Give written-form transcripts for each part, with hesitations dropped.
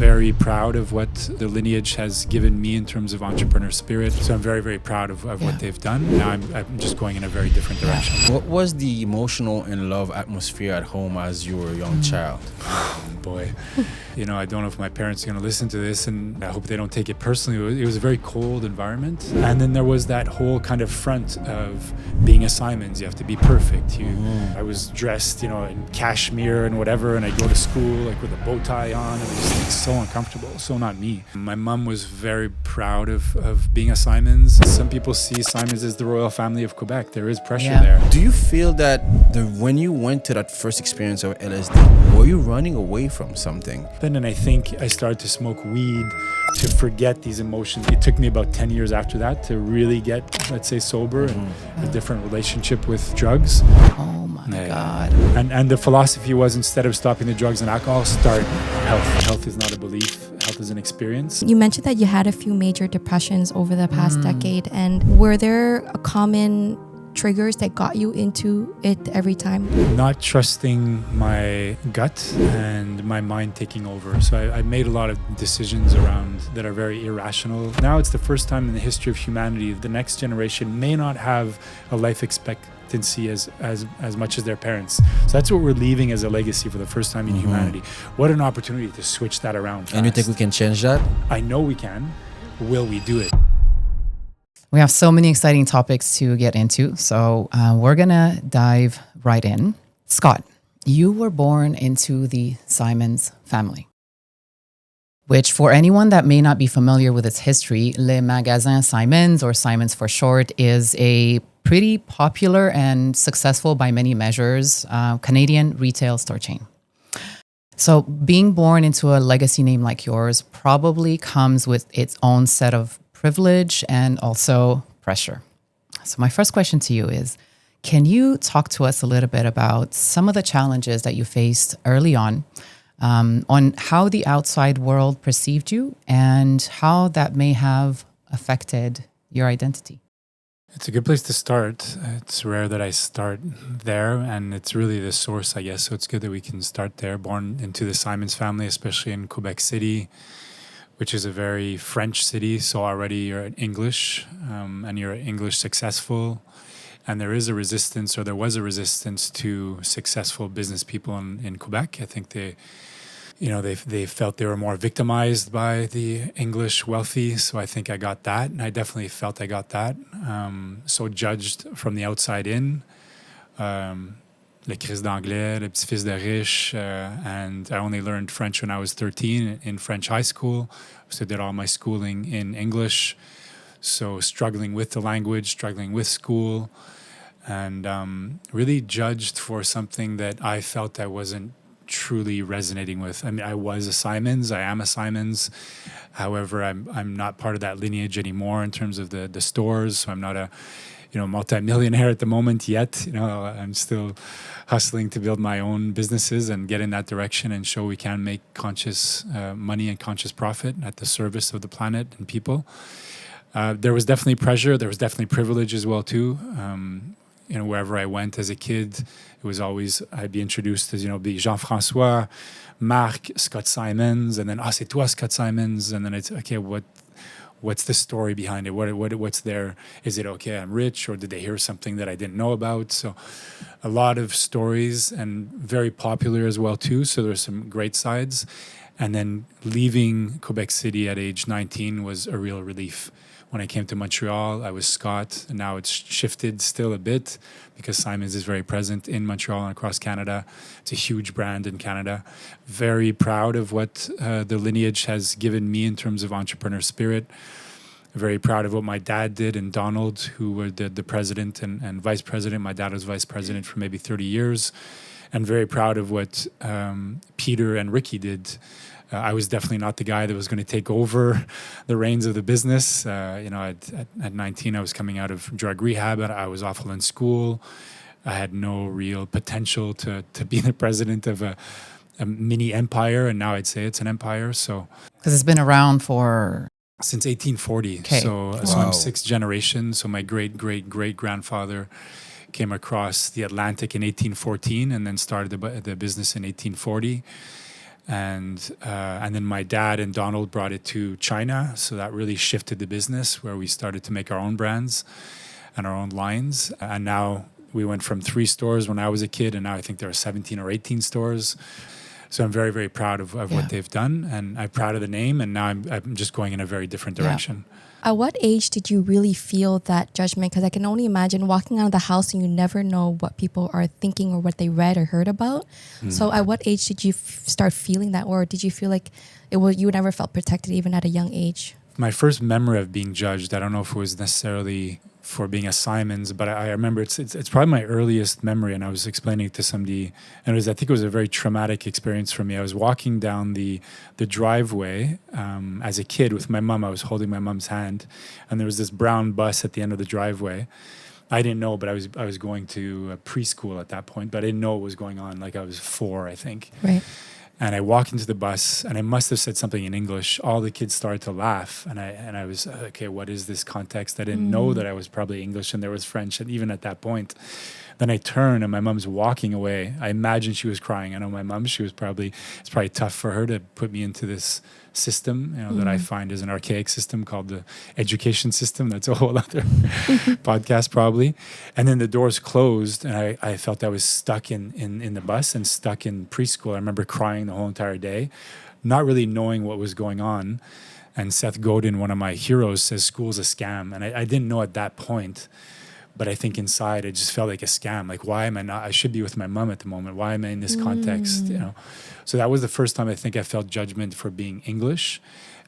very proud of what the lineage has given me in terms of entrepreneur spirit. So I'm very, very proud of what they've done. Now I'm just going in a very different direction. What was the emotional and love atmosphere at home as you were a young child? Oh, boy. I don't know if my parents are going to listen to this, and I hope they don't take it personally. It was a very cold environment. And then there was that whole kind of front of being a Simons. You have to be perfect. I was dressed, in cashmere and whatever, and I'd go to school like with a bow tie on. It was just like so uncomfortable, so not me. My mom was very proud of being a Simons. Some people see Simons as the royal family of Quebec. There is pressure there. Do you feel that when you went to that first experience of LSD, were you running away from something? And I think I started to smoke weed to forget these emotions. It took me about 10 years after that to really get, let's say, sober and a different relationship with drugs. Oh my God. And the philosophy was, instead of stopping the drugs and alcohol, start health. Health is not a belief. Health is an experience. You mentioned that you had a few major depressions over the past decade. And were there common triggers that got you into it every time? Not trusting my gut and my mind taking over. So I made a lot of decisions around that are very irrational. Now it's the first time in the history of humanity the next generation may not have a life expectancy as much as their parents. So that's what we're leaving as a legacy for the first time in humanity. What an opportunity to switch that around fast. And you think we can change that? I know we can. Will we do it? We have so many exciting topics to get into, so we're going to dive right in. Scott, you were born into the Simons family, which for anyone that may not be familiar with its history, Les Magasins Simons, or Simons for short, is a pretty popular and successful by many measures Canadian retail store chain. So being born into a legacy name like yours probably comes with its own set of privilege and also pressure. So my first question to you is, can you talk to us a little bit about some of the challenges that you faced early on how the outside world perceived you and how that may have affected your identity? It's a good place to start. It's rare that I start there, and it's really the source, I guess. So it's good that we can start there. Born into the Simons family, especially in Quebec City, which is a very French city. So already you're English, and you're English successful. And there is a resistance, or there was a resistance to successful business people in Quebec. I think they felt they were more victimized by the English wealthy. So I think I got that. And I definitely felt I got that. So judged from the outside in. Le Christ d'anglais, le petit-fils de riche, and I only learned French when I was 13 in French high school. So I did all my schooling in English. So struggling with the language, struggling with school, and really judged for something that I felt I wasn't truly resonating with. I mean, I was a Simons, I am a Simons. However, I'm not part of that lineage anymore in terms of the stores. So I'm not a multi-millionaire at the moment yet. I'm still hustling to build my own businesses and get in that direction and show we can make conscious money and conscious profit at the service of the planet and people. There was definitely pressure. There was definitely privilege as well too. Wherever I went as a kid, it was always, I'd be introduced as, be Jean-François, Marc, Scott Simons, and then, c'est toi, Scott Simons. And then it's, okay, what's the story behind it? What's there? Is it okay, I'm rich, or did they hear something that I didn't know about? So a lot of stories, and very popular as well too. So there's some great sides. And then leaving Quebec City at age 19 was a real relief. When I came to Montreal, I was Scott, and now it's shifted still a bit because Simons is very present in Montreal and across Canada. It's a huge brand in Canada. Very proud of what the lineage has given me in terms of entrepreneur spirit. Very proud of what my dad did, and Donald, who were the president and vice president. My dad was vice president for maybe 30 years. And very proud of what Peter and Ricky did. I was definitely not the guy that was going to take over the reins of the business. At 19, I was coming out of drug rehab, and I was awful in school. I had no real potential to be the president of a mini empire, and now I'd say it's an empire. So, because it's been around for since 1840. Okay. So I'm sixth generation. So my great grandfather came across the Atlantic in 1814, and then started the business in 1840. And then my dad and Donald brought it to China, so that really shifted the business, where we started to make our own brands and our own lines. And now we went from 3 stores when I was a kid, and now I think there are 17 or 18 stores. So I'm very, very proud of what they've done, and I'm proud of the name, and now I'm just going in a very different direction. At what age did you really feel that judgment? Because I can only imagine walking out of the house and you never know what people are thinking or what they read or heard about. So at what age did you start feeling that, or did you feel like you never felt protected even at a young age? My first memory of being judged, I don't know if it was necessarily for being a Simons, but I remember it's probably my earliest memory, and I was explaining it to somebody, and I think it was a very traumatic experience for me. I was walking down the driveway as a kid with my mom. I was holding my mom's hand, and there was this brown bus at the end of the driveway. I didn't know, but I was going to preschool at that point, but I didn't know what was going on. Like I was 4, I think. Right. And I walked into the bus, and I must have said something in English. All the kids started to laugh, and I was okay. What is this context? I didn't know that I was probably English, and there was French, and even at that point, then I turned, and my mom's walking away. I imagine she was crying. I know my mom. It's probably tough for her to put me into this system, that I find is an archaic system called the education system. That's a whole other podcast probably. And then the doors closed, and I felt I was stuck in the bus and stuck in preschool. I remember crying the whole entire day, not really knowing what was going on. And Seth Godin, one of my heroes, says school's a scam. And I didn't know at that point, but I think inside it just felt like a scam. Like, why am I not? I should be with my mom at the moment. Why am I in this context? So that was the first time I think I felt judgment for being English.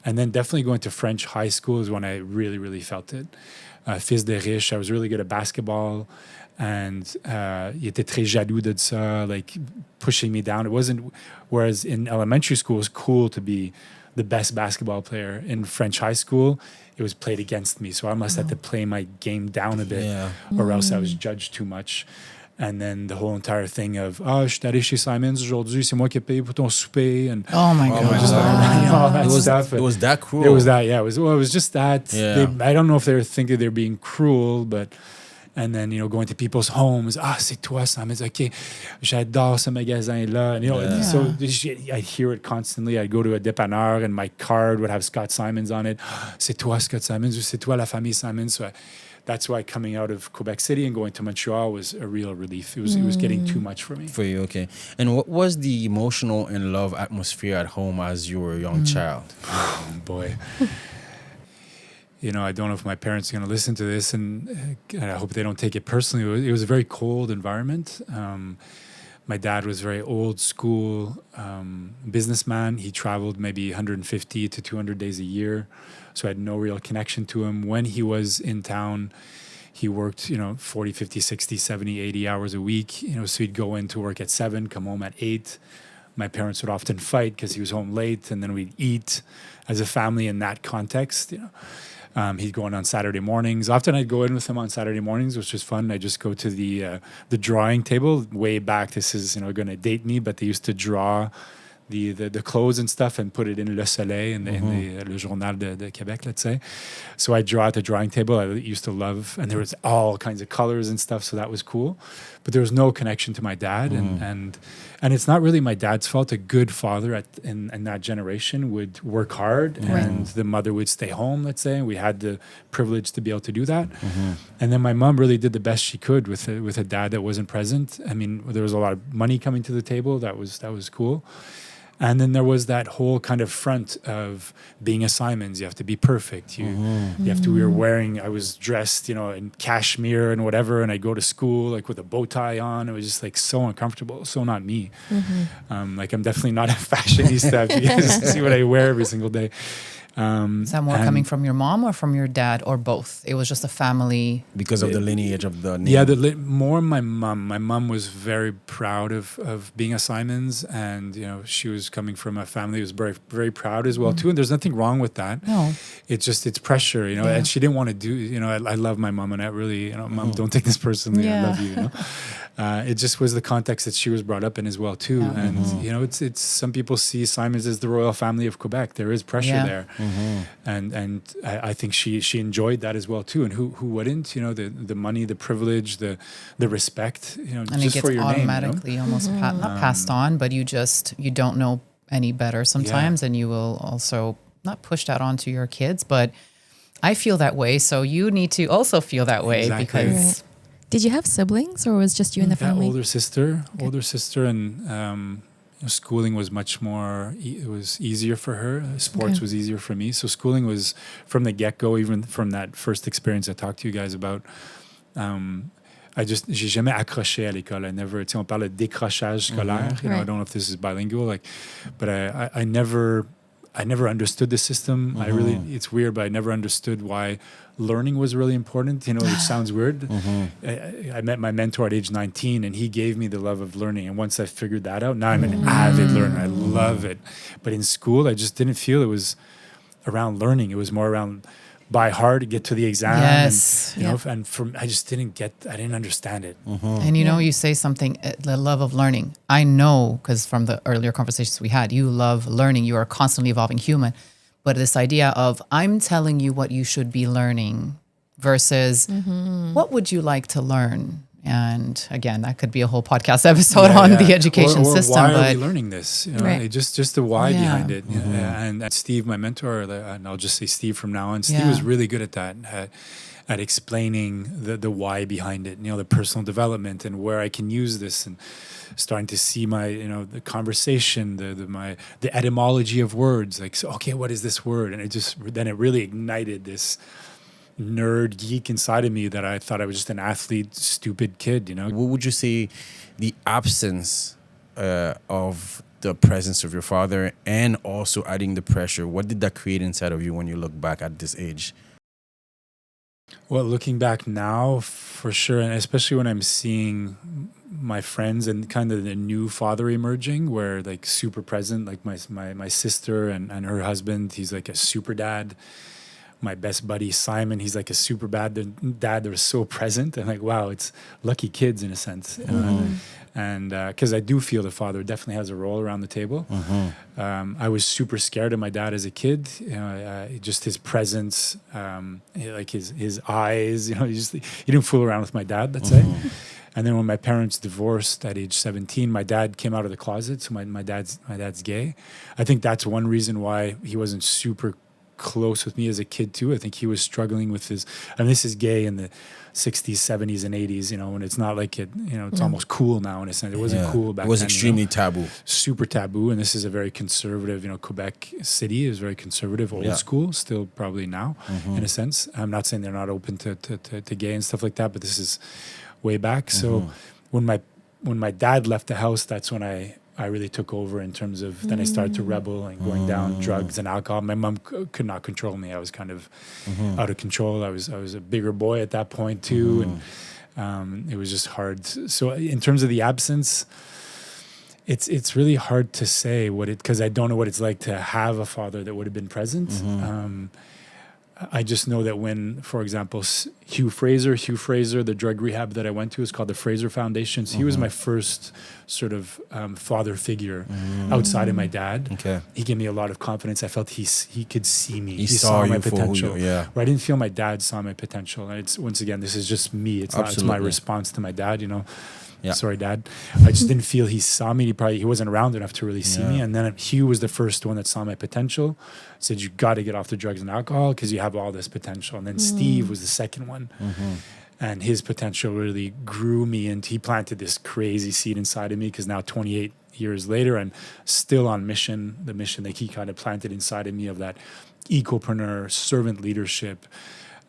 And then definitely going to French high school is when I really, really felt it. Fils de riche, I was really good at basketball. And il était très jaloux de ça, like pushing me down. It wasn't, whereas in elementary school, it was cool to be the best basketball player. In French high school, it was played against me. So I must have to play my game down a bit, or else I was judged too much. And then the whole entire thing of, je suis allé chez Simons aujourd'hui, c'est moi qui ai payé pour ton souper. And oh my God. Just all that stuff. It was that cruel. It was that, yeah. It was just that. Yeah. I don't know if they were thinking they're being cruel, but... And then, going to people's homes. C'est toi, Simons. Okay, j'adore ce magasin-là. And, so I hear it constantly. I'd go to a dépanneur and my card would have Scott Simons on it. C'est toi, Scott Simons, ou c'est toi, la famille Simons. So that's why coming out of Quebec City and going to Montreal was a real relief. It was getting too much for me. For you, okay. And what was the emotional and love atmosphere at home as you were a young child? Oh, boy. I don't know if my parents are going to listen to this, and I hope they don't take it personally. It was a very cold environment. My dad was very old school businessman. He traveled maybe 150 to 200 days a year, so I had no real connection to him. When he was in town, he worked, 40, 50, 60, 70, 80 hours a week. So he'd go into work at 7, come home at 8. My parents would often fight because he was home late, and then we'd eat as a family in that context, He'd go in on Saturday mornings. Often I'd go in with him on Saturday mornings, which was fun. I'd just go to the drawing table. Way back, this is going to date me, but they used to draw the clothes and stuff and put it in Le Soleil, in Le Journal de Québec, let's say. So I'd draw at the drawing table. I used to love, and there was all kinds of colors and stuff, so that was cool. But there was no connection to my dad, and it's not really my dad's fault. A good father in that generation would work hard, and the mother would stay home, let's say. And we had the privilege to be able to do that. And then my mom really did the best she could with a dad that wasn't present. I mean, there was a lot of money coming to the table. That was cool. And then there was that whole kind of front of being a Simons. You have to be perfect. You have to. I was dressed, in cashmere and whatever, and I go to school like with a bow tie on. It was just like so uncomfortable. So not me. Like I'm definitely not a fashionista. If you guys see what I wear every single day. Is that more coming from your mom or from your dad, or both? It was just a family. Because of the lineage of the name. Yeah, more my mom. My mom was very proud of being a Simons, and she was coming from a family who was very, very proud as well too. And there's nothing wrong with that. No, it's pressure, And she didn't want to do. I love my mom, and I really, Mom, don't take this personally. I love you. It just was the context that she was brought up in as well too. And it's some people see Simons as the royal family of Quebec. There is pressure there. And I think she enjoyed that as well too. And who wouldn't? The money, the privilege, the respect. and just it gets for your automatically name, almost not passed on, but you don't know any better sometimes, and you will also not push that onto your kids, but I feel that way, so you need to also feel that way. Exactly. Because Right. Did you have siblings, or was just you and the Yeah, family? older sister, and schooling was much more. It was easier for her. Sports Okay. was easier for me. So schooling was from the get go. Even from that first experience I talked to you guys about. J'ai jamais accroché à l'école. I never. On parle de décrochage scolaire. You know, I Right. don't know if this is bilingual. But I never. I never understood the system. It's weird, but I never understood why learning was really important, you know, which sounds weird. I met my mentor at age 19, and he gave me the love of learning. And once I figured that out, now I'm an avid learner. I love it. But in school, I just didn't feel it was around learning. It was more around by heart, get to the exam. Yes. And, you know, and I just I didn't understand it. And you know, you say something, the love of learning. I know, because from the earlier conversations we had, you love learning. You are a constantly evolving human. But this idea of, I'm telling you what you should be learning versus what would you like to learn? And again, that could be a whole podcast episode on the education or system. Why but are we learning this? You know, Right. just the why Yeah. behind it. And Steve, my mentor, and I'll just say Steve from now on. Steve Yeah. was really good at that, at explaining the why behind it. You know, the personal development and where I can use this, and starting to see the conversation, the etymology of words. Like, so, okay, what is this word? And it really ignited this nerd geek inside of me that I thought I was just an athlete, stupid kid, you know. What would you say the absence of the presence of your father, and also adding the pressure, what did that create inside of you when you look back at this age? Well, looking back now, for sure, and especially when I'm seeing my friends and kind of the new father emerging, where like super present, like my sister and her husband, he's like a super dad. My best buddy Simon, he's like a super bad dad. They're so present. I'm like, wow, it's lucky kids in a sense. And because I do feel the father definitely has a role around the table. I was super scared of my dad as a kid. You know, just his presence, like his eyes. You know, you didn't fool around with my dad. Let's say. And then when my parents divorced at age 17, my dad came out of the closet. So my dad's gay. I think that's one reason why he wasn't super close with me as a kid too. I think he was struggling with this is gay in the 60s, 70s, and 80s, you know, and it's not like it's almost cool now in a sense. It wasn't cool back then. It was extremely taboo. Super taboo. And this is a very conservative, Quebec City is very conservative, old school, still probably now in a sense. I'm not saying they're not open to gay and stuff like that, but this is way back. So when my dad left the house, that's when I really took over in terms of, then I started to rebel and going down drugs and alcohol. My mom could not control me. I was kind of out of control. I was a bigger boy at that point too. And it was just hard. So in terms of the absence, it's really hard to say because I don't know what it's like to have a father that would have been present. I just know that when, for example, Hugh Fraser, the drug rehab that I went to is called the Fraser Foundation. So he was my first sort of father figure outside of my dad. Okay. He gave me a lot of confidence. I felt he could see me. He saw my you for who potential. you. Where I didn't feel my dad saw my potential. And it's, once again, this is just me. It's not. It's my response to my dad. Yeah. Sorry, Dad. I just didn't feel he saw me. He wasn't around enough to really see me. And then Hugh was the first one that saw my potential. Said, you got to get off the drugs and alcohol because you have all this potential. And then Steve was the second one. And his potential really grew me, and he planted this crazy seed inside of me, because now 28 years later, I'm still on mission, the mission that he kind of planted inside of me, of that ecopreneur, servant leadership,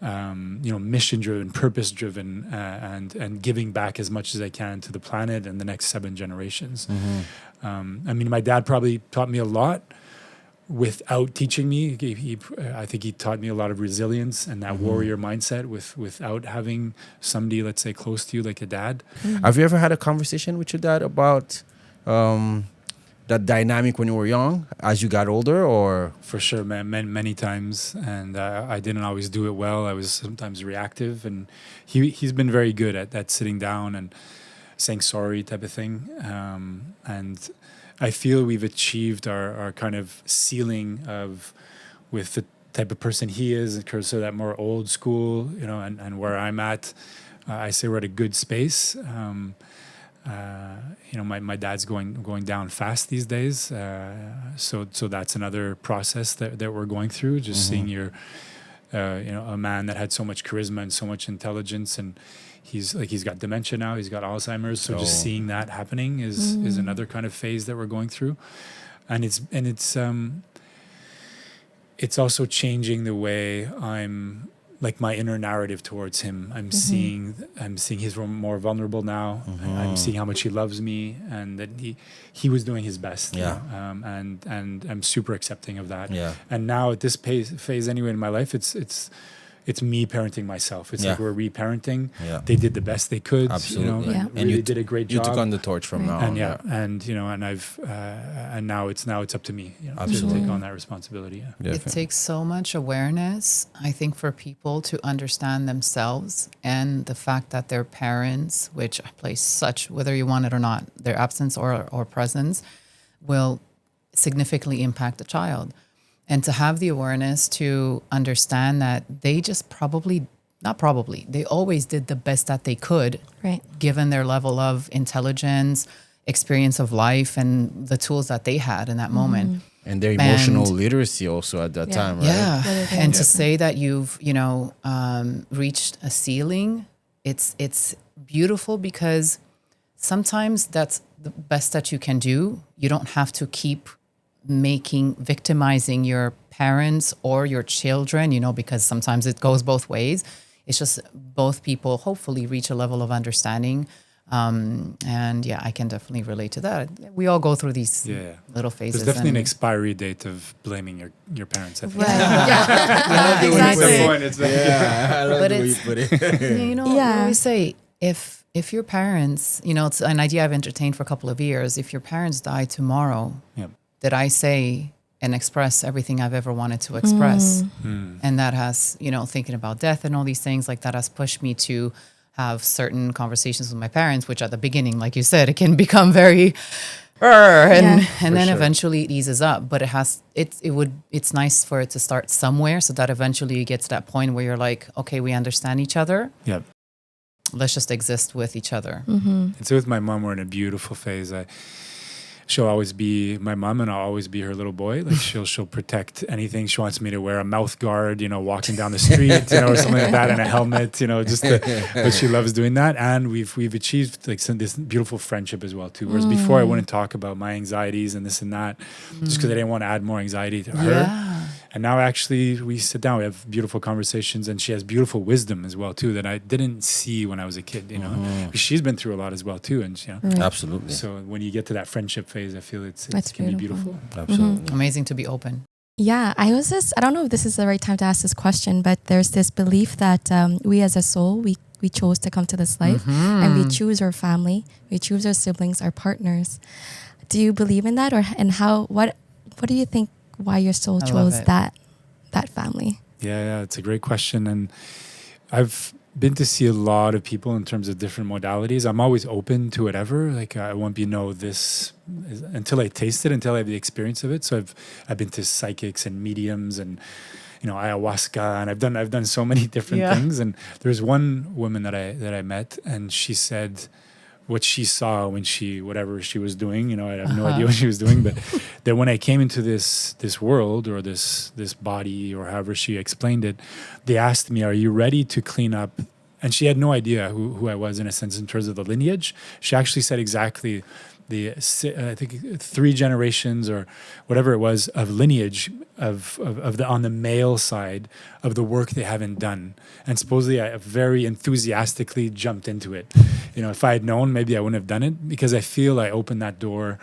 mission-driven, purpose-driven, and giving back as much as I can to the planet and the next 7 generations. I mean, my dad probably taught me a lot without teaching me. I think he taught me a lot of resilience and that warrior mindset without having somebody, let's say, close to you like a dad. Have you ever had a conversation with your dad about that dynamic when you were young, as you got older, or? For sure, man, many times, and I didn't always do it well. I was sometimes reactive, and he's been very good at sitting down and saying sorry, type of thing. And I feel we've achieved our kind of ceiling with the type of person he is, so that more old school, and where I'm at, I say we're at a good space. my dad's going down fast these days. So that's another process that we're going through. Just seeing your, a man that had so much charisma and so much intelligence, and he's got dementia now. He's got Alzheimer's. So just seeing that happening is another kind of phase that we're going through, and it's also changing the way I'm, like, my inner narrative towards him. I'm seeing he's more vulnerable now. I'm seeing how much he loves me, and that he was doing his best. And I'm super accepting of that. And now at this phase anyway in my life, it's me parenting myself. It's like we're reparenting. They did the best they could. Absolutely. And And really did a great job. You took on the torch from now on. And I've and now it's up to me, to Absolutely. take on that responsibility. It takes so much awareness, I think, for people to understand themselves and the fact that their parents, which play such, whether you want it or not, their absence or presence will significantly impact the child. And to have the awareness to understand that they just they always did the best that they could, Right. given their level of intelligence, experience of life, and the tools that they had in that moment. And their emotional literacy also at that time, right? Yeah. And to say that you've, reached a ceiling, it's beautiful, because sometimes that's the best that you can do. You don't have to keep victimizing your parents or your children, because sometimes it goes both ways. It's just both people hopefully reach a level of understanding. And I can definitely relate to that. We all go through these little phases. There's definitely an expiry date of blaming your parents. I think. Right. Exactly. I love the way you put it. I always say, if your parents, it's an idea I've entertained for a couple of years. If your parents die tomorrow, did I say and express everything I've ever wanted to express? And that has, thinking about death and all these things, like, that has pushed me to have certain conversations with my parents, which at the beginning, like you said, it can become very, and then eventually it eases up. But it's nice for it to start somewhere, so that eventually you get to that point where you're like, okay, we understand each other. Let's just exist with each other. And so with my mom, we're in a beautiful phase. She'll always be my mom, and I'll always be her little boy. Like, she'll protect anything. She wants me to wear a mouth guard, walking down the street, or something like that, and a helmet, but she loves doing that. And we've achieved like this beautiful friendship as well too. Whereas before I wouldn't talk about my anxieties and this and that, just because I didn't want to add more anxiety to her. And now actually we sit down, we have beautiful conversations, and she has beautiful wisdom as well too that I didn't see when I was a kid, She's been through a lot as well too, and Absolutely. So when you get to that friendship phase, I feel it can be beautiful. Absolutely. Amazing to be open. Yeah, I don't know if this is the right time to ask this question, but there's this belief that we as a soul, we chose to come to this life, and we choose our family, we choose our siblings, our partners. Do you believe in that, what do you think? Why your soul chose that family? Yeah, it's a great question. And I've been to see a lot of people in terms of different modalities. I'm always open to whatever. Like, I won't be until I taste it, until I have the experience of it. So I've been to psychics and mediums and ayahuasca, and I've done so many different things. And there's one woman that I met, and she said what she saw when whatever she was doing, I have no idea what she was doing, but that when I came into this world, or this body, or however she explained it, they asked me, are you ready to clean up? And she had no idea who I was, in a sense, in terms of the lineage. She actually said exactly I think 3 generations or whatever it was of lineage of on the male side of the work they haven't done. And supposedly I very enthusiastically jumped into it. If I had known, maybe I wouldn't have done it, because I feel I opened that door.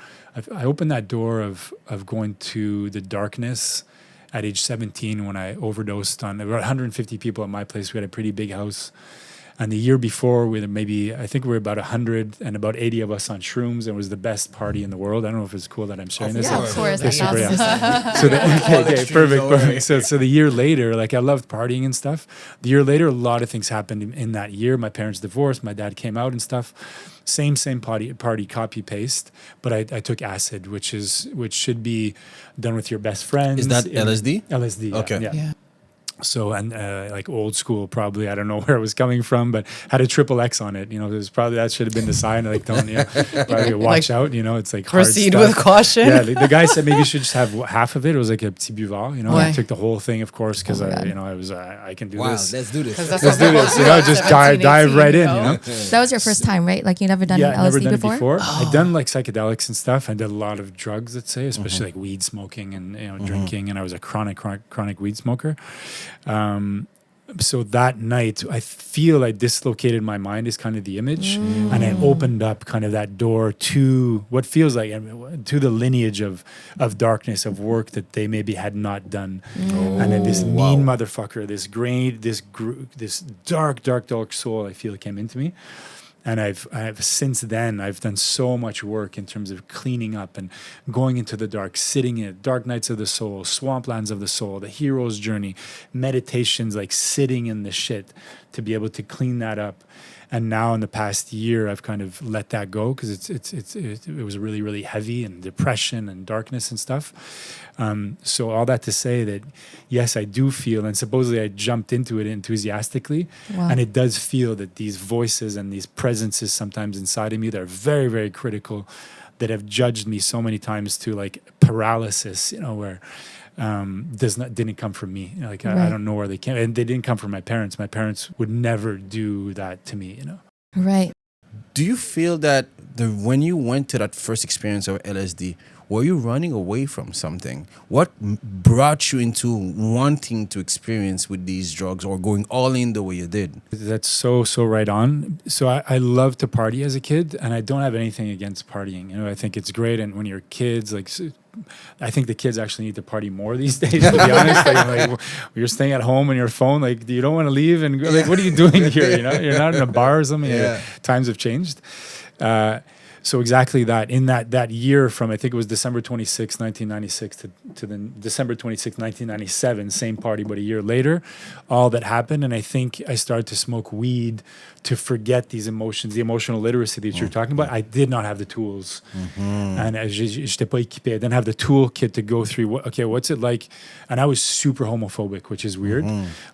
I opened that door of going to the darkness at age 17 when I overdosed on about 150 people at my place. We had a pretty big house. And the year before, I think we were about 100 and about 80 of us on shrooms, and it was the best party in the world. I don't know if it's cool that I'm sharing this. Yeah, of course. So perfect. So the year later, I loved partying and stuff. The year later, a lot of things happened in that year. My parents divorced. My dad came out and stuff. Same party, copy paste. But I took acid, which should be done with your best friends. Is that LSD? LSD. Okay. Yeah. So, and like old school, probably, I don't know where it was coming from, but had a triple X on it. You know, there's probably, that should have been the sign. Like, don't, you know, probably watch out, you know, it's like hard Proceed stuff. with caution. Yeah, the guy said maybe you should just have half of it. It was like a petit buvard, you know. Ouais. I took the whole thing, of course, because Oh my God. you know, I can do Wow, this. let's do this. Let's do this, you know, just dive right in, you know. That was your first time, right? Like you never done Yeah, LSD never done before? it before. I'd done like psychedelics and stuff. I did a lot of drugs, let's say, especially like weed smoking and, you know, drinking. And I was a chronic weed smoker. So that night, I feel I dislocated my mind is kind of the image, and I opened up kind of that door to what feels like to the lineage of darkness, of work that they maybe had not done. And then this mean motherfucker, this dark soul, I feel came into me. And I've since then, I've done so much work in terms of cleaning up and going into the dark, sitting in it, dark nights of the soul, swamplands of the soul, the hero's journey, meditations, like sitting in the shit to be able to clean that up. And now in the past year, I've kind of let that go because it was really, really heavy and depression and darkness and stuff. So all that to say that, yes, I do feel, and supposedly I jumped into it enthusiastically. Wow. And it does feel that these voices and these presences sometimes inside of me that are very, very critical, that have judged me so many times to like paralysis, you know, where didn't come from me. Like I don't know where they came, and they didn't come from my parents. My parents would never do that to me, you know. Right. Do you feel that when you went to that first experience of LSD, were you running away from something? What brought you into wanting to experience with these drugs or going all in the way you did? That's so right on. So I love to party as a kid, and I don't have anything against partying. You know, I think it's great, and when you're kids, like, I think the kids actually need to party more these days, to be honest. Like, you're staying at home on your phone, like, you don't want to leave and go, like, what are you doing here? You know, you're not in a bar or something. Yeah. Times have changed. So exactly that. In that year from, I think it was December 26, 1996 to the December 26, 1997, same party, but a year later, all that happened. And I think I started to smoke weed to forget these emotions, the emotional literacy that you're talking about. I did not have the tools. And j'étais pas équipé. I didn't have the toolkit to go through, what's it like? And I was super homophobic, which is weird.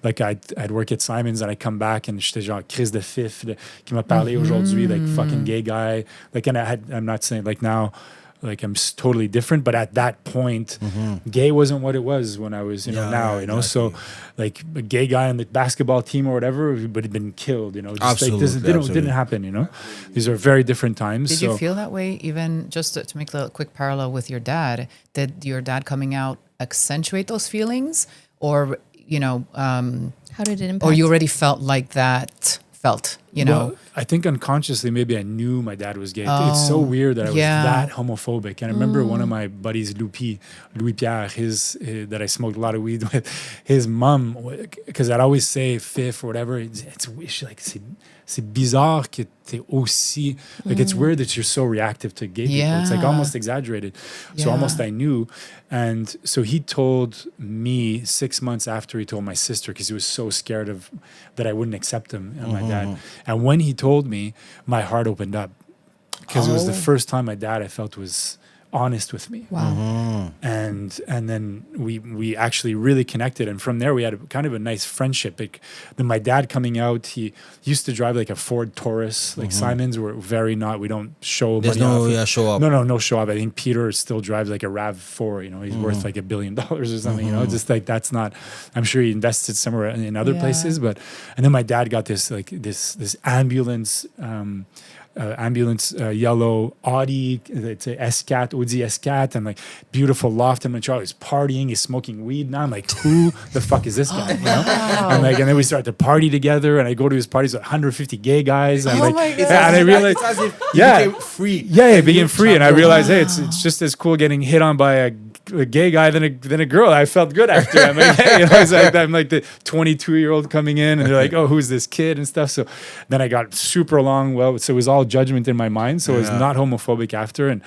Like I'd work at Simon's and I'd come back and j'étais genre Chris de Fif qui m'a parlé aujourd'hui, like fucking gay guy. Like, and I'm not saying like now, like I'm totally different, but at that point, gay wasn't what it was when I was, you know, now, you know. Exactly. So like a gay guy on the basketball team or whatever, but had been killed, you know. Just absolutely, like this didn't happen, you know. These are very different times. Did you feel that way even just to make a quick parallel with your dad? Did your dad coming out accentuate those feelings, or, you know, How did it impact? or you already felt like that? You know, well, I think unconsciously maybe I knew my dad was gay. It's so weird that I was that homophobic. And I remember one of my buddies, Louis Pierre, that I smoked a lot of weed with, his mom, because I'd always say Fif or whatever. It's like c'est bizarre que t'es aussi, like it's weird that you're so reactive to gay people. It's like almost exaggerated. So almost I knew. And so he told me 6 months after he told my sister, because he was so scared of that I wouldn't accept him and my dad. And when he told me, my heart opened up, because it was the first time my dad I felt was honest with me. Wow. And then we actually really connected, and from there we had kind of a nice friendship. Then my dad coming out, he used to drive like a Ford Taurus. Like Simon's were very not. We don't show. There's money no off. show up. No show up. I think Peter still drives like a RAV4. You know, he's worth like $1 billion or something. You know, just like that's not. I'm sure he invested somewhere in other places, but and then my dad got this like this ambulance. Yellow Audi, it's a S-Cat, Audi S-Cat, and like beautiful loft in Montreal. He's partying, he's smoking weed. Now I'm like, who the fuck is this guy? You know? And then we start to party together, and I go to his parties with 150 gay guys. And my God. And I realized, it's as if you became free. Yeah, being free, and I realized, hey, it's just as cool getting hit on by a gay guy than a girl. I felt good after. I'm like, hey, you know, it's like I'm like the 22-year-old coming in, and they're like, oh, who's this kid and stuff. So then I got super along. Well, so it was all judgment in my mind. So I was not homophobic after, and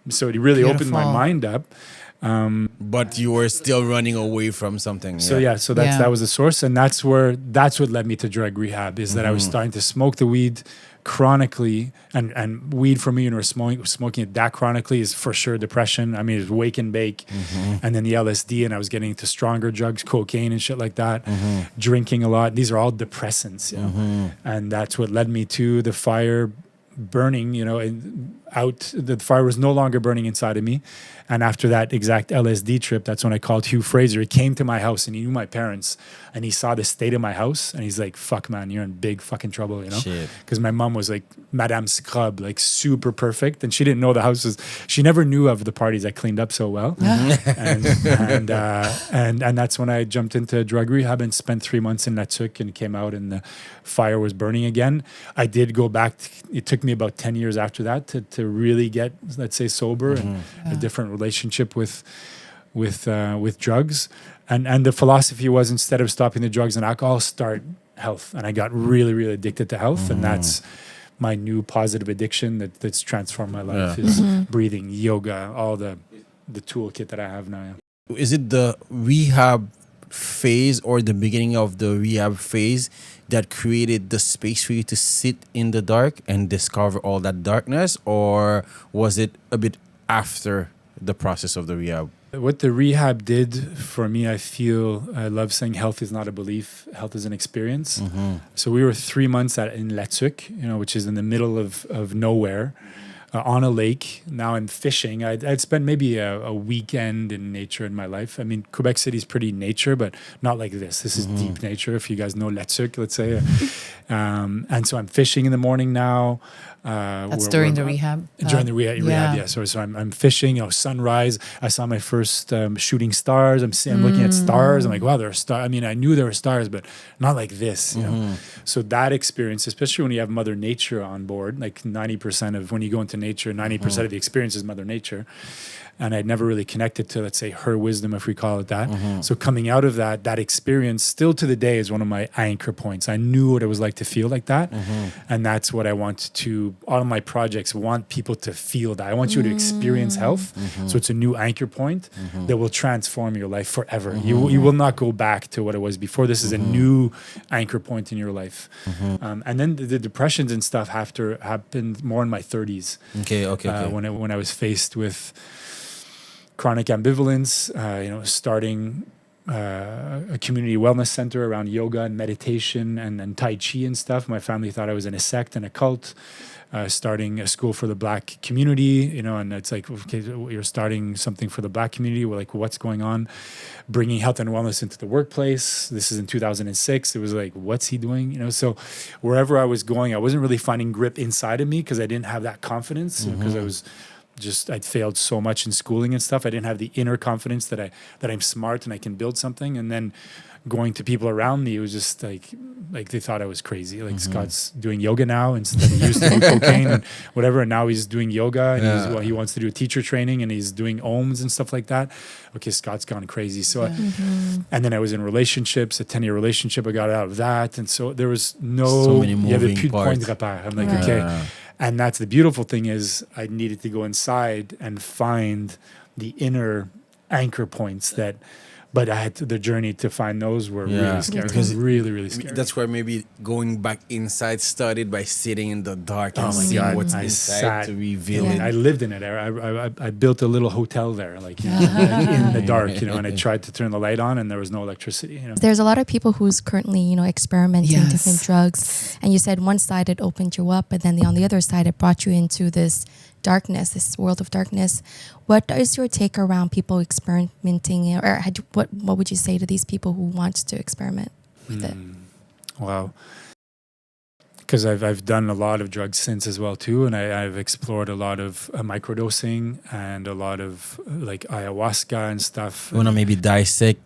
so it really opened my mind up. But you were still running away from something. So so Yeah. that was the source, and that's what led me to drug rehab. Is that I was starting to smoke the weed chronically, and weed for me, and smoking it that chronically is for sure depression. I mean, it was wake and bake, and then the LSD, and I was getting into stronger drugs, cocaine and shit like that. Drinking a lot. These are all depressants, and that's what led me to the fire burning. The fire was no longer burning inside of me. And after that exact LSD trip, that's when I called Hugh Fraser. He came to my house and he knew my parents, and he saw the state of my house, and he's like, "Fuck, man, you're in big fucking trouble," Shit. Because my mom was like Madame Scrub, like super perfect, and she didn't know the house was. She never knew of the parties I cleaned up so well, and that's when I jumped into drug rehab and spent 3 months in Latsuk, and came out, and the fire was burning again. I did go back. It took me about 10 years after that to really get, let's say, sober and a different relationship with drugs. And the philosophy was, instead of stopping the drugs and alcohol, start health. And I got really, really addicted to health. And that's my new positive addiction that's transformed my life, is breathing, yoga, all the toolkit that I have now. Is it the rehab phase or the beginning of the rehab phase that created the space for you to sit in the dark and discover all that darkness? Or was it a bit after the process of the rehab? What the rehab did for me, I love saying health is not a belief, health is an experience. So we were 3 months in Latsuk, which is in the middle of nowhere, on a lake. Now I'm fishing. I'd spent maybe a weekend in nature in my life. I mean, Quebec City is pretty nature, but not like this. This is deep nature, if you guys know Latsuk, let's say. And so I'm fishing in the morning now. That's during the rehab? During the rehab, yeah. So I'm fishing, sunrise. I saw my first shooting stars. I'm looking at stars. I'm like, wow, there are stars. I mean, I knew there were stars, but not like this, So that experience, especially when you have Mother Nature on board, like 90% of when you go into nature, 90% of the experience is Mother Nature. And I'd never really connected to, let's say, her wisdom, if we call it that. So coming out of that experience, still to the day, is one of my anchor points. I knew what it was like to feel like that. And that's what I want to, all of my projects want people to feel that. I want you to experience health. So it's a new anchor point that will transform your life forever. You will not go back to what it was before. This is a new anchor point in your life. And then the depressions and stuff happened more in my 30s. Okay. When I was faced with chronic ambivalence, starting a community wellness center around yoga and meditation and Tai Chi and stuff. My family thought I was in a sect and a cult. Starting a school for the Black community, and it's like, okay, you're starting something for the Black community. We're like, what's going on? Bringing health and wellness into the workplace. This is in 2006. It was like, what's he doing? So wherever I was going, I wasn't really finding grip inside of me because I didn't have that confidence, because I'd failed so much in schooling and stuff. I didn't have the inner confidence that I'm smart and I can build something. And then going to people around me, it was just like they thought I was crazy. Like, Scott's doing yoga now instead he used to do cocaine and whatever. And now he's doing yoga and he wants to do a teacher training and he's doing ohms and stuff like that. Okay, Scott's gone crazy. So, and then I was in relationships, a 10-year relationship. I got out of that. And so there was so many moving parts. I'm like, okay. And that's the beautiful thing, is I needed to go inside and find the inner anchor points but I had the journey to find those were really scary. Because really, really scary. That's where maybe going back inside started by sitting in the dark and my seeing God. what's I inside to reveal it. I lived in it. I built a little hotel there, like in the dark, and I tried to turn the light on and there was no electricity. There's a lot of people who's currently, experimenting different drugs. And you said one side it opened you up, but then on the other side it brought you into this darkness, this world of darkness. What is your take around people experimenting, or what would you say to these people who want to experiment with it? Wow. Because I've done a lot of drugs since as well too, and I've explored a lot of microdosing and a lot of like ayahuasca and stuff. You want to maybe dissect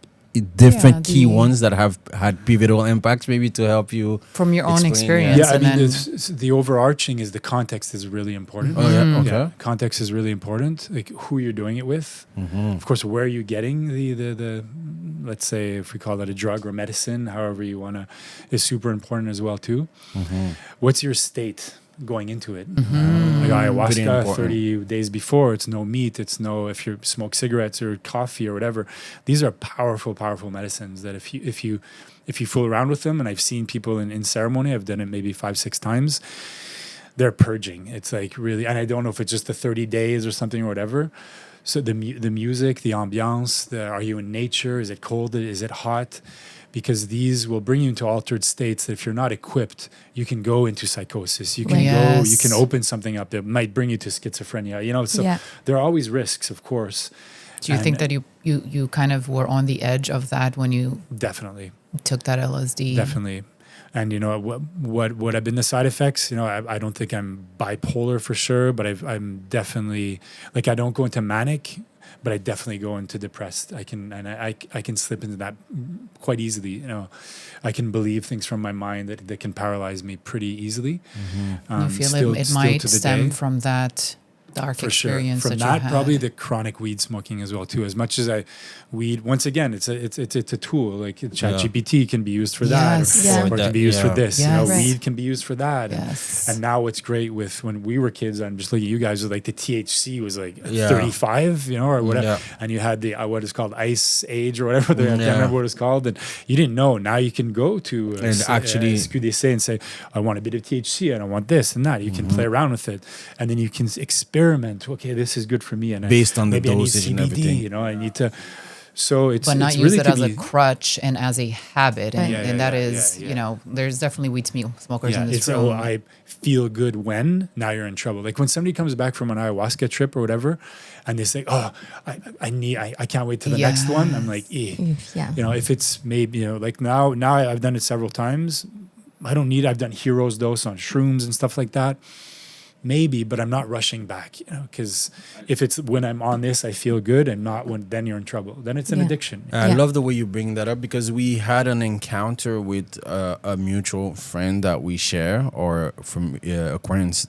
different key ones that have had pivotal impacts, maybe to help you from your own experience. Yeah, I mean, the overarching is the context is really important. Context is really important, like who you're doing it with. Of course, where you're getting the let's say, if we call that a drug or medicine, however you want to, is super important as well too. What's your state? going into it. Mm-hmm. Like Very ayahuasca, important. 30 days before, it's no meat, it's no, if you smoke cigarettes or coffee or whatever. These are powerful, powerful medicines that if you fool around with them, and I've seen people in ceremony, I've done it maybe 5-6 times, they're purging. It's like really, and I don't know if it's just the 30 days or something or whatever. So the music, the ambiance, are you in nature? Is it cold? Is it hot? Because these will bring you into altered states that if you're not equipped, you can go into psychosis. You can Right. you can open something up that might bring you to schizophrenia. So Yeah. there are always risks, of course. Do you think that you kind of were on the edge of that when you Definitely. took that LSD? Definitely. And what have been the side effects? I don't think I'm bipolar for sure, but I'm definitely, like, I don't go into manic, but I definitely go into depressed. I can slip into that quite easily. I can believe things from my mind that can paralyze me pretty easily. You feel it might stem from that dark for sure. experience From that that, you had. probably the chronic weed smoking as well too. As much as weed, once again, it's a tool. Like ChatGPT can be used for that, Yes. Yeah. or can be used for this. Yes. Right. Weed can be used for that. Yes. And now what's great with when we were kids, I'm just looking at you guys, was like the THC was like Yeah. 35, or whatever, Yeah. and you had the what is called Ice Age or whatever. I can't Yeah. remember what it's called, and you didn't know. Now you can go to SQDC and say, I want a bit of THC, and I want this and that. You can play around with it, and then you can experiment. Okay, this is good for me, and Based on the maybe I need dosage and CBD, everything. I need to. So it's but not it's use really it could as a be- crutch and as a habit. And, Yeah, and that yeah, is, yeah. there's definitely weed smokers in this it's room. I feel good when. Now you're in trouble. Like when somebody comes back from an ayahuasca trip or whatever, and they say, "Oh, I can't wait till the next one." I'm like, Yeah. If it's maybe like now I've done it several times. I don't need. I've done heroes dose on shrooms and stuff like that. Maybe, but I'm not rushing back, because if it's when I'm on this, I feel good, and not when, then you're in trouble. Then it's an Yeah. addiction. I Yeah. love the way you bring that up, because we had an encounter with a mutual friend that we share, or from acquaintance,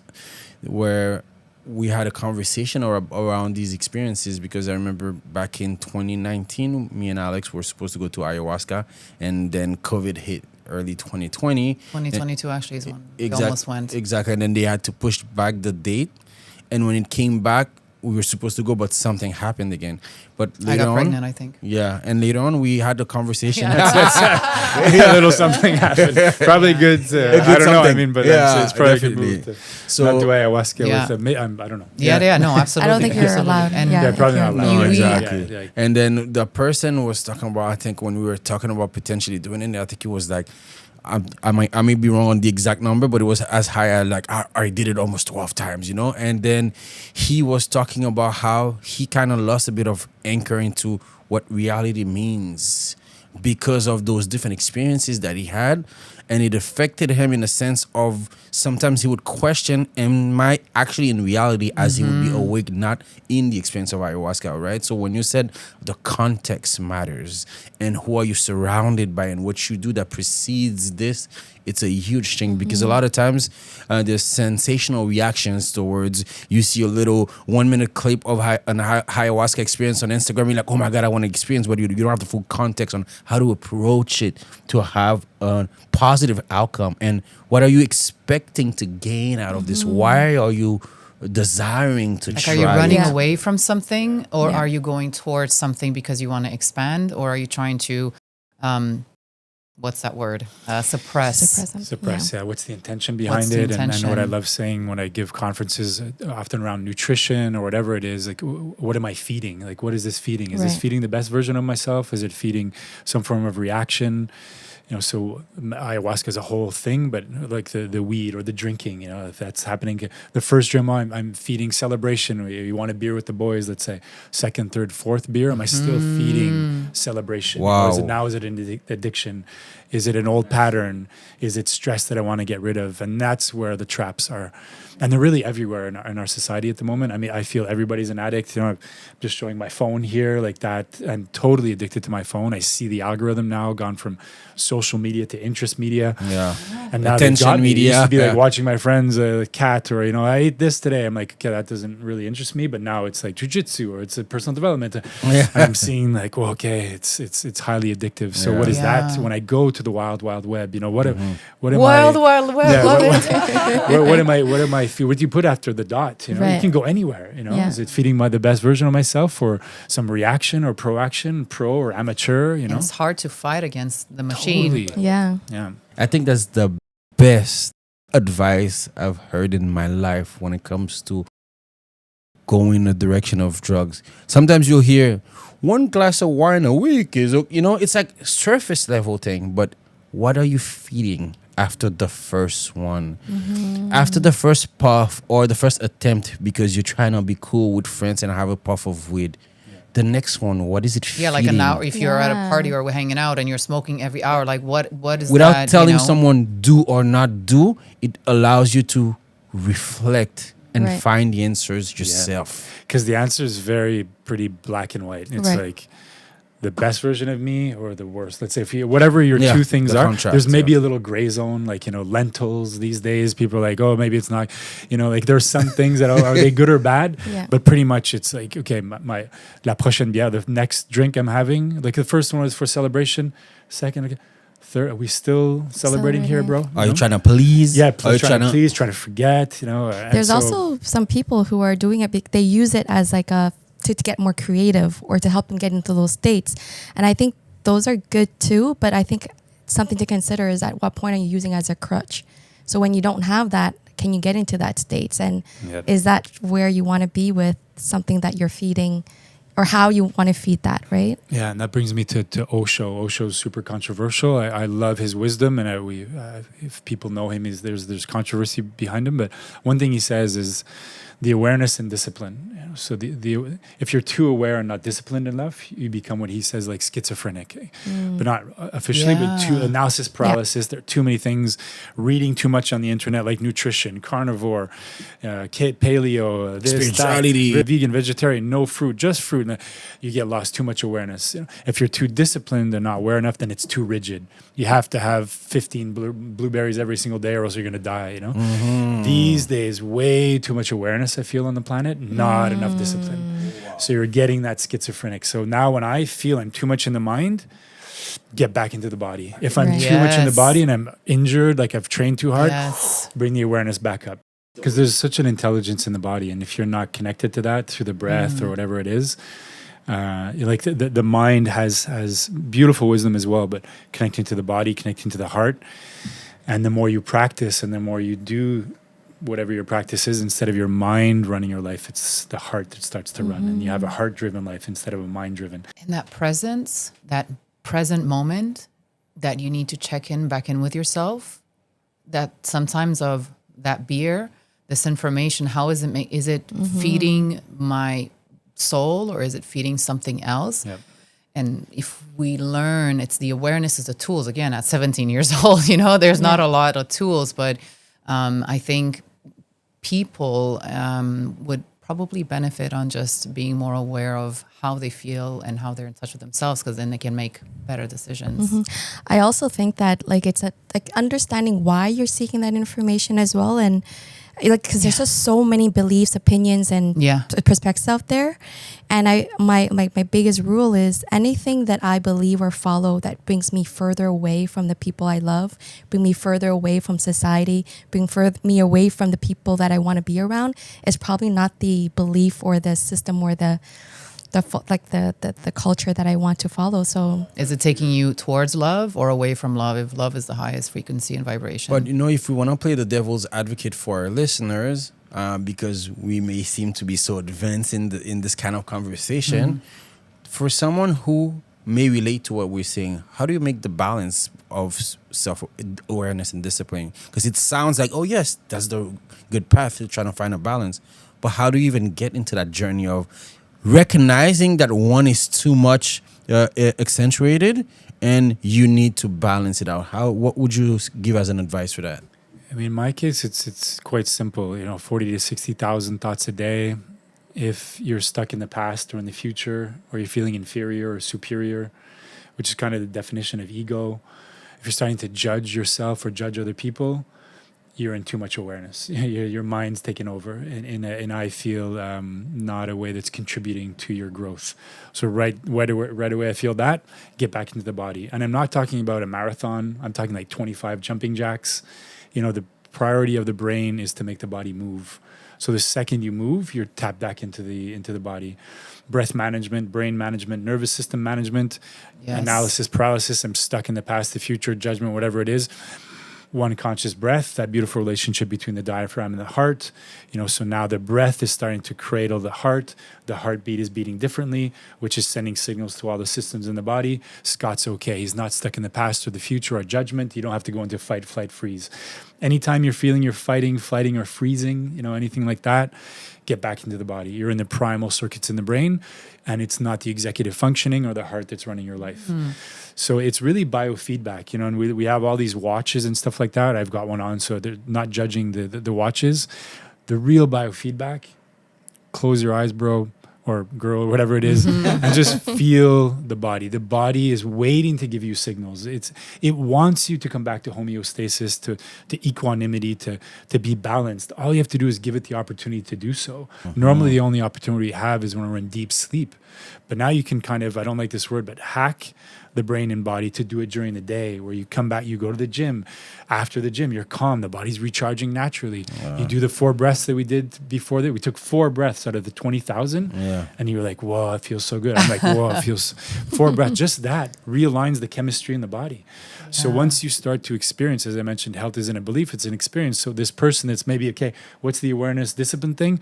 where we had a conversation around these experiences. Because I remember back in 2019, me and Alex were supposed to go to ayahuasca, and then COVID hit early 2020. 2022 actually is when we almost went. Exactly. And then they had to push back the date. And when it came back, we were supposed to go, but something happened again. But I later got on, pregnant, I think. yeah, and later on we had the conversation. A little something happened. Probably good. I don't know. I something. mean, but Yeah, it's probably a definitely. good move to So- not do ayahuasca Yeah. with I don't know. Yeah, no, absolutely. I don't think you're absolutely. allowed. And Yeah, Yeah, probably if not you're- allowed. No, You- exactly. Yeah. And then the person was talking about, I think when we were talking about potentially doing it, I think it was like, I may be wrong on the exact number, but it was as high as like I did it almost 12 times, And then he was talking about how he kind of lost a bit of anchor into what reality means because of those different experiences that he had. And it affected him in the sense of sometimes he would question, am I actually in reality, as he would be awake, not in the experience of ayahuasca, right? So when you said the context matters and who are you surrounded by and what you do that precedes this, it's a huge thing, because a lot of times there's sensational reactions towards, you see a little 1 minute clip of an ayahuasca experience on Instagram, you're like, oh my God, I want to experience, but you don't have the full context on how to approach it to have a positive outcome. And what are you expecting to gain out of this? Why are you desiring to Like, try are you running Yeah. away from something, or Yeah. are you going towards something because you want to expand, or are you trying to, what's that word? Suppress. Suppress. Yeah. Yeah. What's the intention What's behind the it? And what I intention? love saying when I give conferences, often around nutrition or whatever it is, like, what am I feeding? Like, what is this feeding? Is this Right. feeding the best version of myself? Is it feeding some form of reaction? So ayahuasca is a whole thing, but like the weed or the drinking, if that's happening, the first drum, I'm feeding celebration. You want a beer with the boys, let's say second, third, fourth beer. Am I still feeding celebration? Wow. Is it an addiction? Is it an old pattern? Is it stress that I want to get rid of? And that's where the traps are. And they're really everywhere in our society at the moment. I mean, I feel everybody's an addict. I'm just showing my phone here like that. I'm totally addicted to my phone. I see the algorithm now gone from social media to interest media. Yeah. And now Attention they've got me. It used media, to be like yeah. watching my friends cat, or I ate this today. I'm like, okay, that doesn't really interest me. But now it's like jujitsu, or it's a personal development. Yeah. And I'm seeing like, well, okay, it's highly addictive. So Yeah. what is that? Yeah. When I go to the wild, wild web. You know, what am Wild I? Wild Web, Yeah, love it. what do you put after the dot? You know, you Right. can go anywhere. You know, Yeah. is it feeding the best version of myself, or some reaction or proaction, pro or amateur? You And know, it's hard to fight against the machine. totally. Yeah. Yeah. I think that's the best advice I've heard in my life when it comes to going in the direction of drugs. Sometimes you'll hear 1 glass of wine a week is, you know, it's like surface level thing. But what are you feeding after the first one? After the first puff or the first attempt, because you're trying to be cool with friends and have a puff of weed. The next one, what is it feeding? Yeah, like an hour. If you're at a Yeah. party or we're hanging out and you're smoking every hour, like what is Without that? telling someone do or not do, it allows you to reflect and Right. find the answers yourself. Because the answer is pretty black and white. It's Right. like the best version of me or the worst. Let's say if you, whatever your Yeah, two things the are, contrast, there's maybe yeah. a little gray zone, like, you know, lentils these days. People are like, oh, maybe it's not, you know, like there's some things that are they good or bad? Yeah. But pretty much it's like, okay, la prochaine bière, the next drink I'm having, like the first one was for celebration, second, okay, third, are we still celebrating here, bro? Celebrating. Are you know? trying to please? Yeah, Are you trying to please, trying to forget, you know. and There's so- also some people who are doing it. They use it as like to get more creative or to help them get into those states. And I think those are good too. But I think something to consider is at what point are you using it as a crutch? So when you don't have that, can you get into that states? And Yep. is that where you want to be with something that you're feeding, or how you want to feed that, right? Yeah, and that brings me to Osho. Osho's super controversial. I love his wisdom, and if people know him, there's controversy behind him. But one thing he says is the awareness and discipline. You know, so if you're too aware and not disciplined enough, you become what he says like schizophrenic, but not officially, but too Yeah. analysis paralysis. There are too many things, reading too much on the internet, like nutrition, carnivore, paleo, this, Spirituality. that, vegan, vegetarian, no fruit, just fruit. And you get lost, too much awareness. You know, if you're too disciplined and not aware enough, then it's too rigid. You have to have 15 blueberries every single day, or else you're going to die. You know, these days, way too much awareness I feel on the planet, not enough discipline. So you're getting that schizophrenic. So now when I feel I'm too much in the mind, get back into the body. If I'm Right. too much in the Yes. body and I'm injured, like I've trained too hard, Yes. bring the awareness back up. Because there's such an intelligence in the body. And if you're not connected to that through the breath or whatever it is, like the mind has beautiful wisdom as well, but connecting to the body, connecting to the heart. And the more you practice and the more you do whatever your practice is, instead of your mind running your life, it's the heart that starts to run, and you have a heart-driven life instead of a mind-driven. And that presence, that present moment that you need to check in back in with yourself, that sometimes of that beer, this information, how is it is it feeding my soul, or is it feeding something else? Yep. And if we learn, it's the awareness is the tools. Again, at 17 years old, you know, there's not a lot of tools, but I think people would probably benefit on just being more aware of how they feel and how they're in touch with themselves, because then they can make better decisions. I also think that like it's like understanding why you're seeking that information as well, and like because there's just so many beliefs, opinions, and Yeah. perspectives out there. And my biggest rule is anything that I believe or follow that brings me further away from the people I love, bring me further away from society, bring me away from the people that I want to be around, is probably not the belief or the system or the culture that I want to follow. So Is it taking you towards love or away from love, if love is the highest frequency and vibration? But you know, if we want to play the devil's advocate for our listeners, because we may seem to be so advanced in this kind of conversation, for someone who may relate to what we're saying, how do you make the balance of self-awareness and discipline? Because it sounds like, oh yes, that's the good path to trying to find a balance. But how do you even get into that journey of recognizing that one is too much accentuated and you need to balance it out? What would you give as an advice for that? I mean, in my case, it's quite simple. You know, 40 to 60,000 thoughts a day. If you're stuck in the past or in the future, or you're feeling inferior or superior, which is kind of the definition of ego. If you're starting to judge yourself or judge other people, you're in too much awareness. Your mind's taken over, and I feel not a way that's contributing to your growth. So right away I feel that, get back into the body. And I'm not talking about a marathon. I'm talking like 25 jumping jacks. The priority of the brain is to make the body move. So the second you move, you're tapped back into the body. Breath management, brain management, nervous system management, analysis paralysis. I'm stuck in the past, the future, judgment, whatever it is. One conscious breath, that beautiful relationship between the diaphragm and the heart. So now the breath is starting to cradle the heart. The heartbeat is beating differently, which is sending signals to all the systems in the body. Scott's okay. He's not stuck in the past or the future or judgment. You don't have to go into fight, flight, freeze. Anytime you're feeling you're fighting, flighting, or freezing, anything like that, get back into the body. You're in the primal circuits in the brain, and it's not the executive functioning or the heart that's running your life. So it's really biofeedback, and we have all these watches and stuff like that. I've got one on, so they're not judging the watches. The real biofeedback, close your eyes, bro, or girl, or whatever it is, and just feel the body. The body is waiting to give you signals. It wants you to come back to homeostasis, to equanimity, to be balanced. All you have to do is give it the opportunity to do so. Normally, the only opportunity we have is when we're in deep sleep. But now you can kind of, I don't like this word, but hack the brain and body to do it during the day, where you come back, you go to the gym. After the gym, you're calm. The body's recharging naturally. You do the 4 breaths that we did before that. We took 4 breaths out of the 20,000. And you were like, whoa, it feels so good. I'm like, whoa, it feels 4 breaths. Just that realigns the chemistry in the body. So once you start to experience, as I mentioned, health isn't a belief, it's an experience. So this person that's maybe, okay, what's the awareness discipline thing?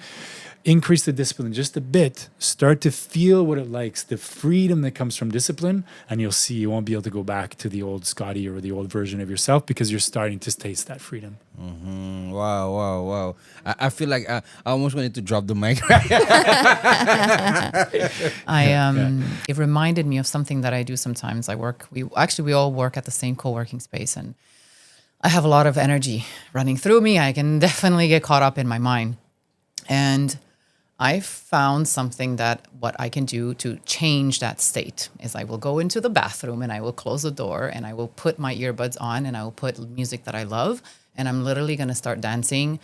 Increase the discipline just a bit. Start to feel what it likes, the freedom that comes from discipline, and you'll see you won't be able to go back to the old Scotty or the old version of yourself, because you're starting to taste that freedom. Wow. I feel like I almost wanted to drop the mic. It reminded me of something that I do sometimes. We all work at the same co-working space, and I have a lot of energy running through me. I can definitely get caught up in my mind. And I found something that what I can do to change that state is I will go into the bathroom and I will close the door and I will put my earbuds on and I will put music that I love, and I'm literally going to start dancing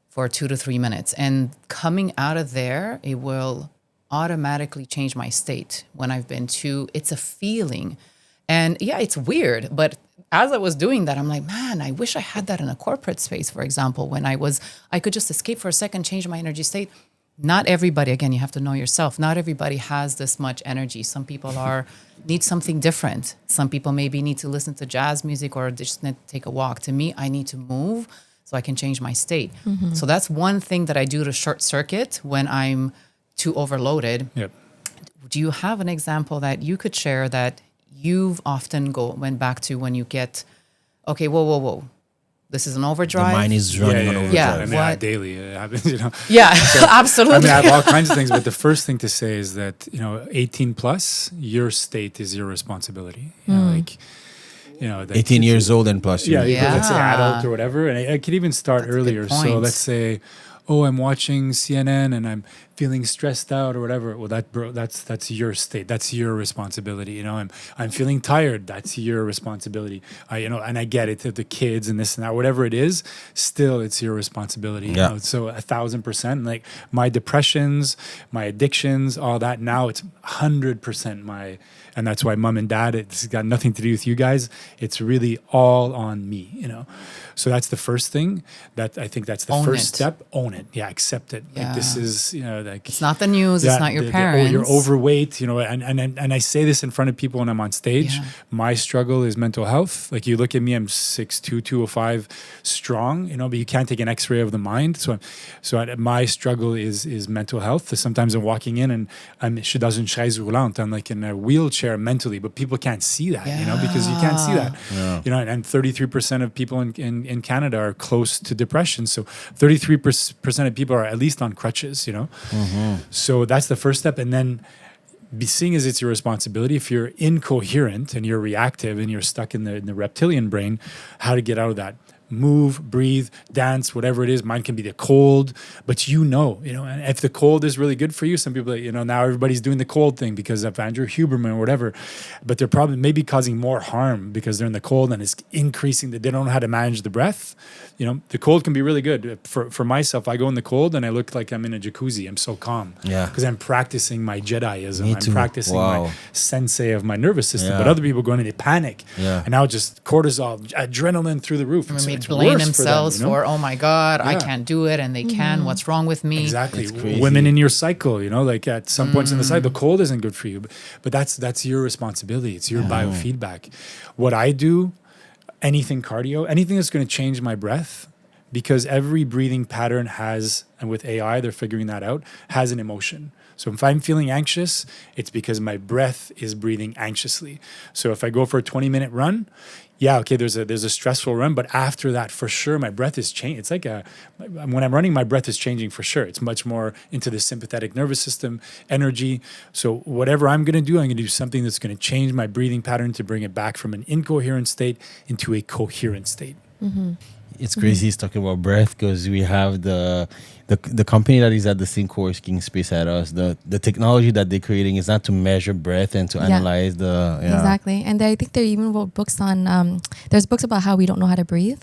for 2 to 3 minutes. And coming out of there, it will automatically change my state when I've been it's a feeling. And yeah, it's weird, but as I was doing that, I'm like, man, I wish I had that in a corporate space, for example, when I could just escape for a second, change my energy state. Not everybody, again, you have to know yourself. Not everybody has this much energy. Some people need something different. Some people maybe need to listen to jazz music or just need to take a walk. To me, I need to move so I can change my state. So that's one thing that I do to short circuit when I'm too overloaded. Yep. Do you have an example that you could share that you've often went back to when you get, okay, whoa. This is an overdrive. The mind is running on overdrive. Yeah, I mean, daily it happens, Yeah, So, absolutely. I mean, I have all kinds of things, but the first thing to say is that, 18 plus, your state is your responsibility. Like 18 years old and plus. Yeah, Yeah. let's say adult or whatever. And I could even start That's a good earlier. So point. let's say, I'm watching CNN and I'm feeling stressed out or whatever. Well, that's your state. That's your responsibility. I'm feeling tired. That's your responsibility. And I get it, the kids and this and that, whatever it is, still it's your responsibility. Yeah. So 1,000%. Like my depressions, my addictions, all that. Now it's 100% and that's why mom and dad, it's got nothing to do with you guys. It's really all on me, So that's the first thing. That I think that's the first step. Own it. Yeah, accept it. Yeah. Like this is, like It's not the news. It's not your parents. You're overweight, and I say this in front of people when I'm on stage. Yeah. My struggle is mental health. Like you look at me, I'm 6'2", 205, strong, but you can't take an X-ray of the mind. So my struggle is mental health. Sometimes I'm walking in and I'm chaise roulante. I'm like in a wheelchair mentally, but people can't see that, because you can't see that. Yeah. And 33% of people in Canada are close to depression. So 33% of people are at least on crutches, So that's the first step. And then seeing as it's your responsibility, if you're incoherent and you're reactive and you're stuck in the reptilian brain, how to get out of that. move, breathe, dance, whatever it is. Mine can be the cold, but and if the cold is really good for you, some people, now everybody's doing the cold thing because of Andrew Huberman or whatever, but they're probably maybe causing more harm because they're in the cold and it's increasing that they don't know how to manage the breath. The cold can be really good. For myself, I go in the cold and I look like I'm in a jacuzzi. I'm so calm. Yeah. Because I'm practicing my Jediism. Me I'm too. practicing Wow. my sensei of my nervous system. Yeah. But other people go into panic. Yeah. And now just cortisol, adrenaline through the roof. They It's blame worse themselves for them, for, oh my God, I Yeah. can't do it. And they can. What's wrong with me? Exactly. It's crazy. Women in your cycle, like at some points in the cycle, the cold isn't good for you. But that's your responsibility. It's your biofeedback. What I do, anything cardio, anything that's going to change my breath, because every breathing pattern has, and with AI, they're figuring that out, has an emotion. So if I'm feeling anxious, it's because my breath is breathing anxiously. So if I go for a 20-minute run, there's a stressful run, but after that, for sure, my breath is changing. It's like when I'm running, my breath is changing for sure. It's much more into the sympathetic nervous system, energy. So whatever I'm going to do, I'm going to do something that's going to change my breathing pattern to bring it back from an incoherent state into a coherent state. It's crazy he's talking about breath because we have the company that is at the same co-working space at us. The technology that they're creating is not to measure breath and to analyze the Exactly. And I think they even wrote books on there's books about how we don't know how to breathe.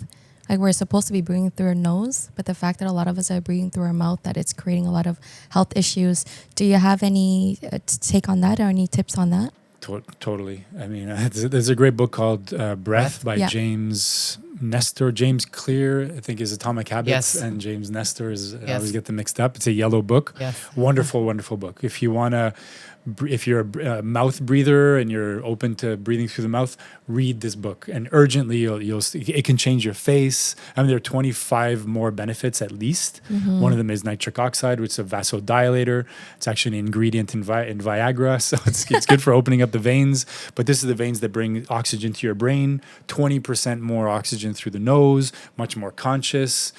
Like we're supposed to be breathing through our nose, but the fact that a lot of us are breathing through our mouth, that it's creating a lot of health issues. Do you have any take on that or any tips on that? Totally. I mean, there's a great book called Breath by Yeah. James Nestor. James Clear, I think, is Atomic Habits, Yes. and James Nestor is, I Yes. always get them mixed up. It's a yellow book. Yes. Wonderful, wonderful book. If you want to, if you're a mouth breather and you're open to breathing through the mouth, read this book. And urgently, you'll see, it can change your face. I mean, there are 25 more benefits at least. One of them is nitric oxide, which is a vasodilator. It's actually an ingredient in Viagra, so it's good for opening up the veins. But this is the veins that bring oxygen to your brain. 20% more oxygen through the nose, much more conscious.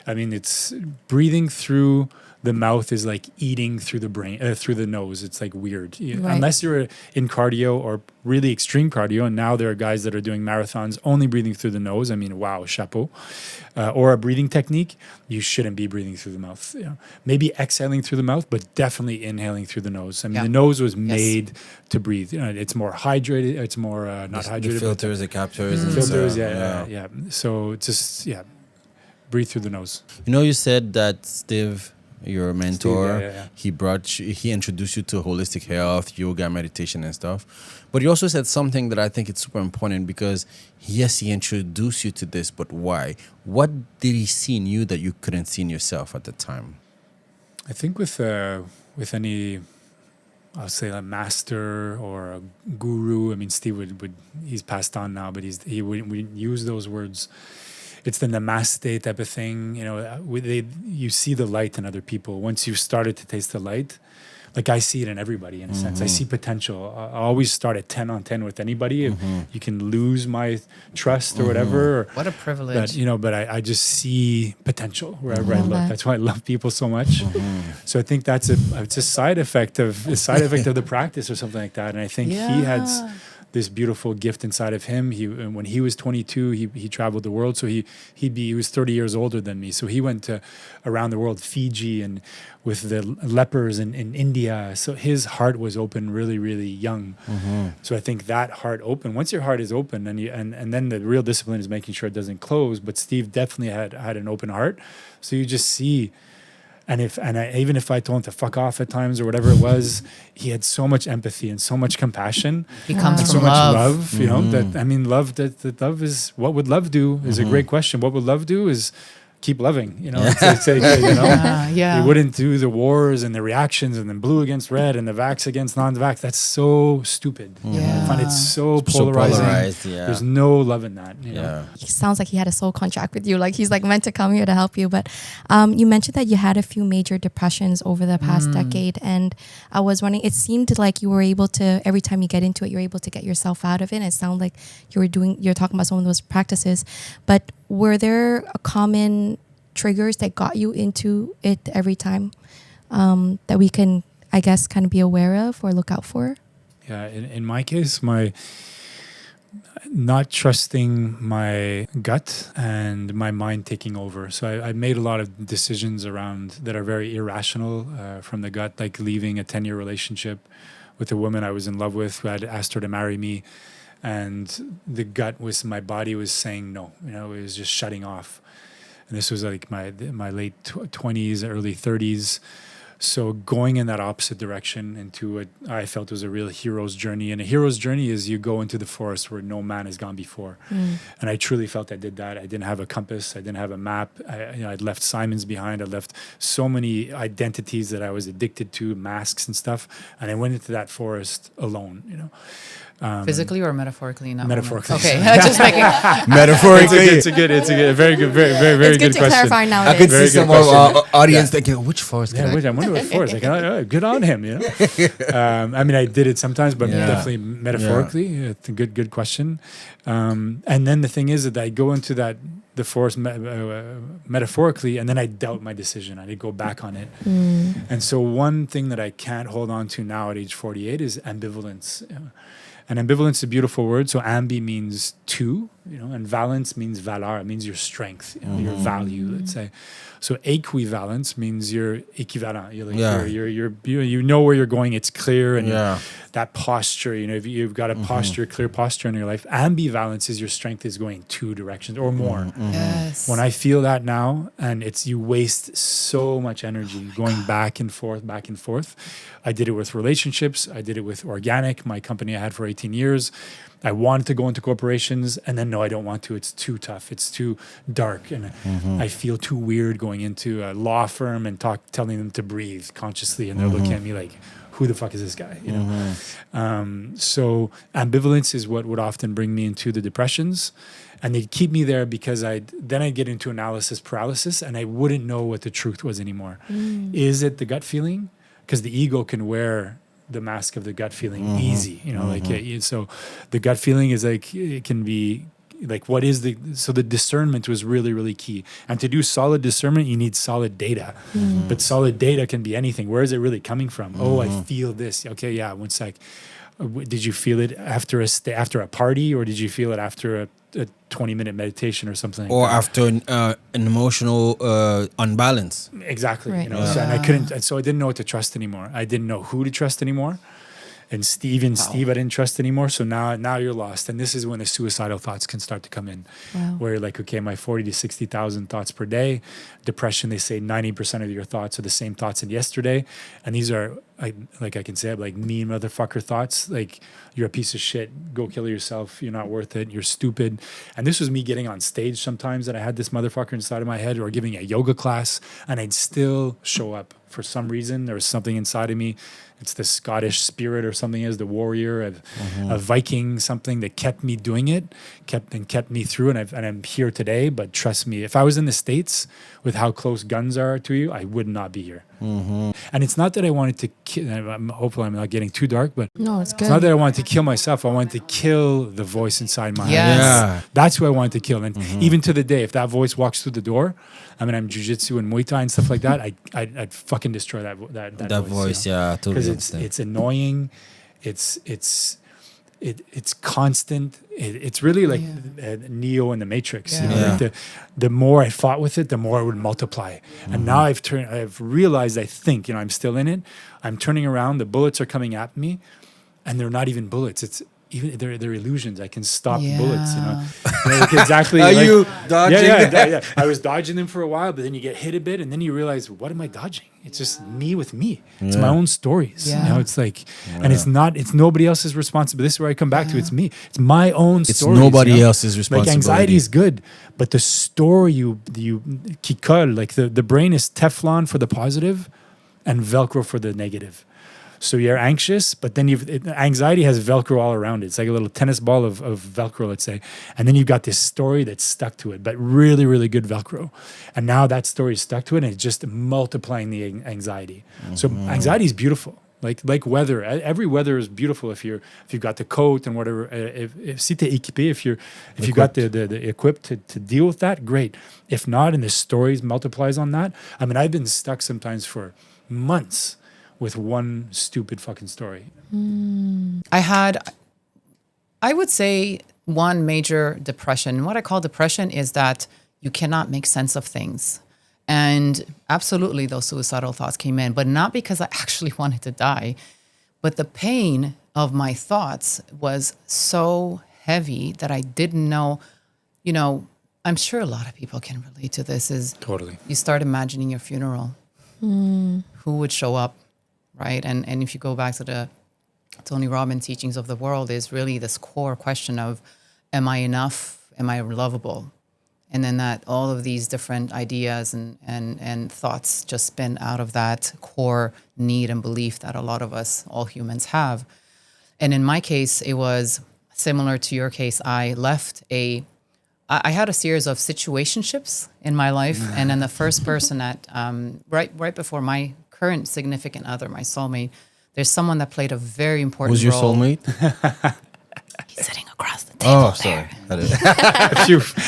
I mean, it's breathing through the mouth is like eating through the brain, through the nose. It's like weird. Right. Unless you're in cardio or really extreme cardio, and now there are guys that are doing marathons only breathing through the nose. I mean, wow, chapeau. Or a breathing technique, you shouldn't be breathing through the mouth. Maybe exhaling through the mouth, but definitely inhaling through the nose. I mean, the nose was made to breathe. It's more hydrated. It's more not hydrated. The filters, the captures. and Filters, stuff. yeah. So just, breathe through the nose. You said that Steve, your mentor, Steve, he introduced you to holistic health, yoga, meditation and stuff. But he also said something that I think it's super important because yes, he introduced you to this, but why? What did he see in you that you couldn't see in yourself at the time? I think with any, I'll say a master or a guru. I mean, Steve would he's passed on now, but he wouldn't use those words. It's the namaste type of thing. You see the light in other people. Once you've started to taste the light, like I see it in everybody in a sense. I see potential. I always start at 10 on 10 with anybody. If you can lose my trust or whatever. Or, What a privilege. but I just see potential wherever I look. That's why I love people so much. So I think it's a side effect of the practice or something like that. And I think he had this beautiful gift inside of him. When he was 22, he traveled the world. So he was 30 years older than me. So he went around the world, Fiji and with the lepers in India. So his heart was open really, really young. So I think that heart open, once your heart is open and then the real discipline is making sure it doesn't close. But Steve definitely had an open heart. So you just see. Even if I told him to fuck off at times or whatever it was, he had so much empathy and so much compassion. It comes and from so much love. love, that I mean, love. That love is what would love do is a great question. What would love do is keep loving. He wouldn't do the wars and the reactions and then blue against red and the vax against non-vax. That's so stupid. I find it so polarizing. There's no love in that. You know? He sounds like he had a soul contract with you. Like he's like meant to come here to help you. But you mentioned that you had a few major depressions over the past decade. And I was wondering, it seemed like you were able to, every time you get into it, you're able to get yourself out of it. And it sounded like you're talking about some of those practices. But were there common triggers that got you into it every time that we can, I guess, kind of be aware of or look out for? Yeah, in my case, my not trusting my gut and my mind taking over. So I made a lot of decisions around that are very irrational from the gut, like leaving a 10-year relationship with a woman I was in love with, who had asked her to marry me. And the gut was, my body was saying no, it was just shutting off. And this was like my late 20s, early 30s. So going in that opposite direction into what I felt was a real hero's journey. And a hero's journey is you go into the forest where no man has gone before. And I truly felt I did that. I didn't have a compass. I didn't have a map. I'd left Simons behind. I left so many identities that I was addicted to, masks and stuff. And I went into that forest alone, Physically or metaphorically? In that metaphorically. moment? Okay, just making. Metaphorically. It's a very good It's good to question. clarify I nowadays. could Very see good some of our question. audience thinking, which forest can I wonder what forest. Like, good on him, I mean, I did it sometimes, but Yeah. definitely metaphorically. It's a good question. And then the thing is that I go into the forest metaphorically, and then I doubt my decision. I need to go back on it. And so one thing that I can't hold on to now at age 48 is ambivalence. And ambivalence is a beautiful word. So ambi means two, and valence means valeur. It means your strength, your value, let's say. So equivalence means you're equivalent. You're like, you know where you're going. It's clear, and that posture. If you've got a posture, clear posture in your life. Ambivalence is your strength is going two directions or more. Yes. When I feel that now, and you waste so much energy going back and forth, back and forth. I did it with relationships. I did it with organic, my company I had for 18 years. I wanted to go into corporations, and then no, I don't want to. It's too tough. It's too dark, and I feel too weird going into a law firm and telling them to breathe consciously, and they're looking at me like, "Who the fuck is this guy?" So ambivalence is what would often bring me into the depressions, and they'd keep me there because then I'd get into analysis paralysis, and I wouldn't know what the truth was anymore. Is it the gut feeling? Because the ego can wear the mask of the gut feeling easy, so the gut feeling is like, it can be like, what is so the discernment was really, really key. And to do solid discernment, you need solid data. But solid data can be anything. Where is it really coming from? Oh, I feel this. Okay, yeah, one sec. Did you feel it after a party, or did you feel it after a 20-minute meditation or something? or after an emotional unbalance? Exactly. Right. So, and I didn't know what to trust anymore. I didn't know who to trust anymore. And Steve, I didn't trust anymore. So now you're lost. And this is when the suicidal thoughts can start to come in. Wow. Where you're like, okay, my 40 to 60,000 thoughts per day. Depression, they say 90% of your thoughts are the same thoughts as yesterday. And these are, I can say it, like mean motherfucker thoughts. Like, you're a piece of shit. Go kill yourself. You're not worth it. You're stupid. And this was me getting on stage sometimes that I had this motherfucker inside of my head, or giving a yoga class, and I'd still show up. For some reason, there was something inside of me. It's the Scottish spirit or something, as the warrior, a Viking, something that kept me doing it, kept me through. And I'm here today. But trust me, if I was in the States with how close guns are to you, I would not be here. And it's not that I wanted to kill. Hopefully, I'm not getting too dark, but No, it's good. it's not that I wanted to kill myself. I wanted to kill the voice inside my Yes. head. That's who I wanted to kill. And even to the day, if that voice walks through the door, I'm jiu-jitsu and Muay Thai and stuff like that, I'd fucking destroy that voice. Totally. Because it's annoying, it's constant. It's really like Neo in the Matrix. Like the more I fought with it, the more it would multiply. And now I've realized, I think, I'm still in it. I'm turning around. The bullets are coming at me, and they're not even bullets. It's even they're illusions. I can stop bullets. Like exactly. Are like, you dodging? Yeah. I was dodging them for a while, but then you get hit a bit, and then you realize, what am I dodging? It's just me with me. It's my own stories. Yeah. It's like, and it's nobody else's responsibility. This is where I come back to. It's me. It's my own It's stories. nobody else's responsibility. Like, anxiety is good, but the story you qui colle, like the brain is Teflon for the positive and Velcro for the negative. So you're anxious, but then anxiety has Velcro all around it. It's like a little tennis ball of Velcro, let's say. And then you've got this story that's stuck to it, but really, really good Velcro. And now that story is stuck to it, and it's just multiplying the anxiety. So anxiety is beautiful. Like weather. Every weather is beautiful if you've got the coat and whatever. If si t'es équipé, if you got the equipped to deal with that, great. If not, and the stories multiplies on that. I've been stuck sometimes for months with one stupid fucking story. I would say one major depression. And what I call depression is that you cannot make sense of things. And absolutely those suicidal thoughts came in, but not because I actually wanted to die, but the pain of my thoughts was so heavy that I didn't know, I'm sure a lot of people can relate to this, is Totally. you start imagining your funeral, who would show up, right? And if you go back to the Tony Robbins teachings of the world, is really this core question of, am I enough? Am I lovable? And then that all of these different ideas and thoughts just spin out of that core need and belief that a lot of us, all humans, have. And in my case, it was similar to your case. I had a series of situationships in my life. And then the first person that, right before my current significant other, my soulmate, there's someone that played a very important role. Who's your soulmate? He's sitting across the table. Oh, sorry.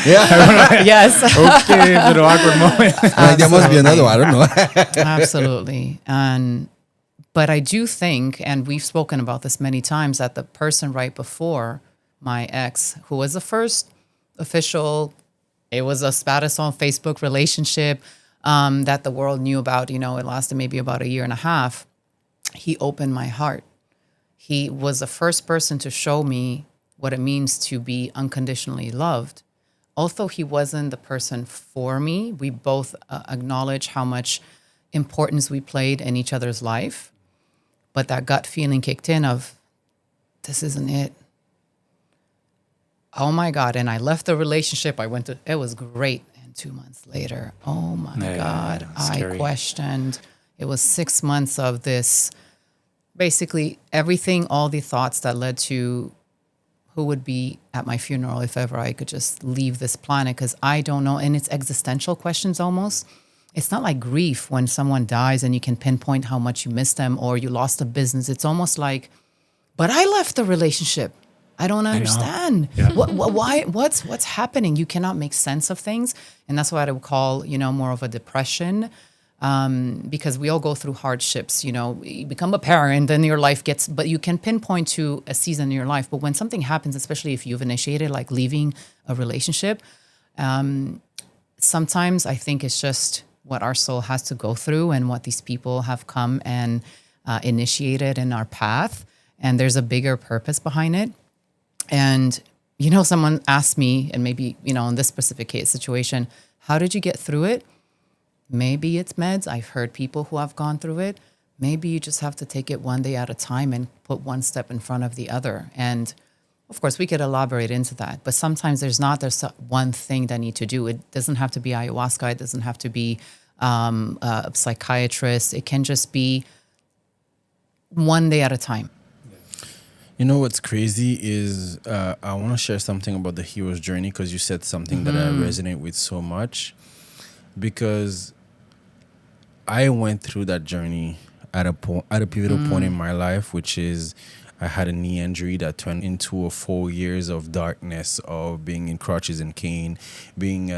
Yeah. Yes. Okay, little awkward moment. There must be another one. I don't know. Absolutely. But I do think, and we've spoken about this many times, that the person right before my ex, who was the first official, it was a status on Facebook relationship that the world knew about, it lasted maybe about a year and a half. He opened my heart. He was the first person to show me what it means to be unconditionally loved. Although he wasn't the person for me, we both acknowledge how much importance we played in each other's life. But that gut feeling kicked in of, this isn't it. Oh my God. And I left the relationship. It was great. And 2 months later, oh my God, scary. I questioned. It was 6 months of this, basically everything, all the thoughts that led to who would be at my funeral if ever I could just leave this planet, because I don't know. And it's existential questions almost. It's not like grief when someone dies and you can pinpoint how much you miss them or you lost a business. It's almost like, but I left the relationship. I don't understand. Yeah. Why? What's happening? You cannot make sense of things. And that's what I would call, more of a depression. Because we all go through hardships, you become a parent and your life but you can pinpoint to a season in your life. But when something happens, especially if you've initiated, like leaving a relationship, sometimes I think it's just what our soul has to go through and what these people have come and initiated in our path. And there's a bigger purpose behind it. And, someone asked me, and maybe, in this specific case situation, how did you get through it? Maybe it's meds. I've heard people who have gone through it. Maybe you just have to take it one day at a time and put one step in front of the other. And of course, we could elaborate into that. But sometimes there's one thing that you need to do. It doesn't have to be ayahuasca. It doesn't have to be a psychiatrist. It can just be one day at a time. What's crazy is I want to share something about the hero's journey, because you said something that I resonate with so much. Because I went through that journey at a pivotal point in my life, which is I had a knee injury that turned into 4 years of darkness, of being in crutches and cane, being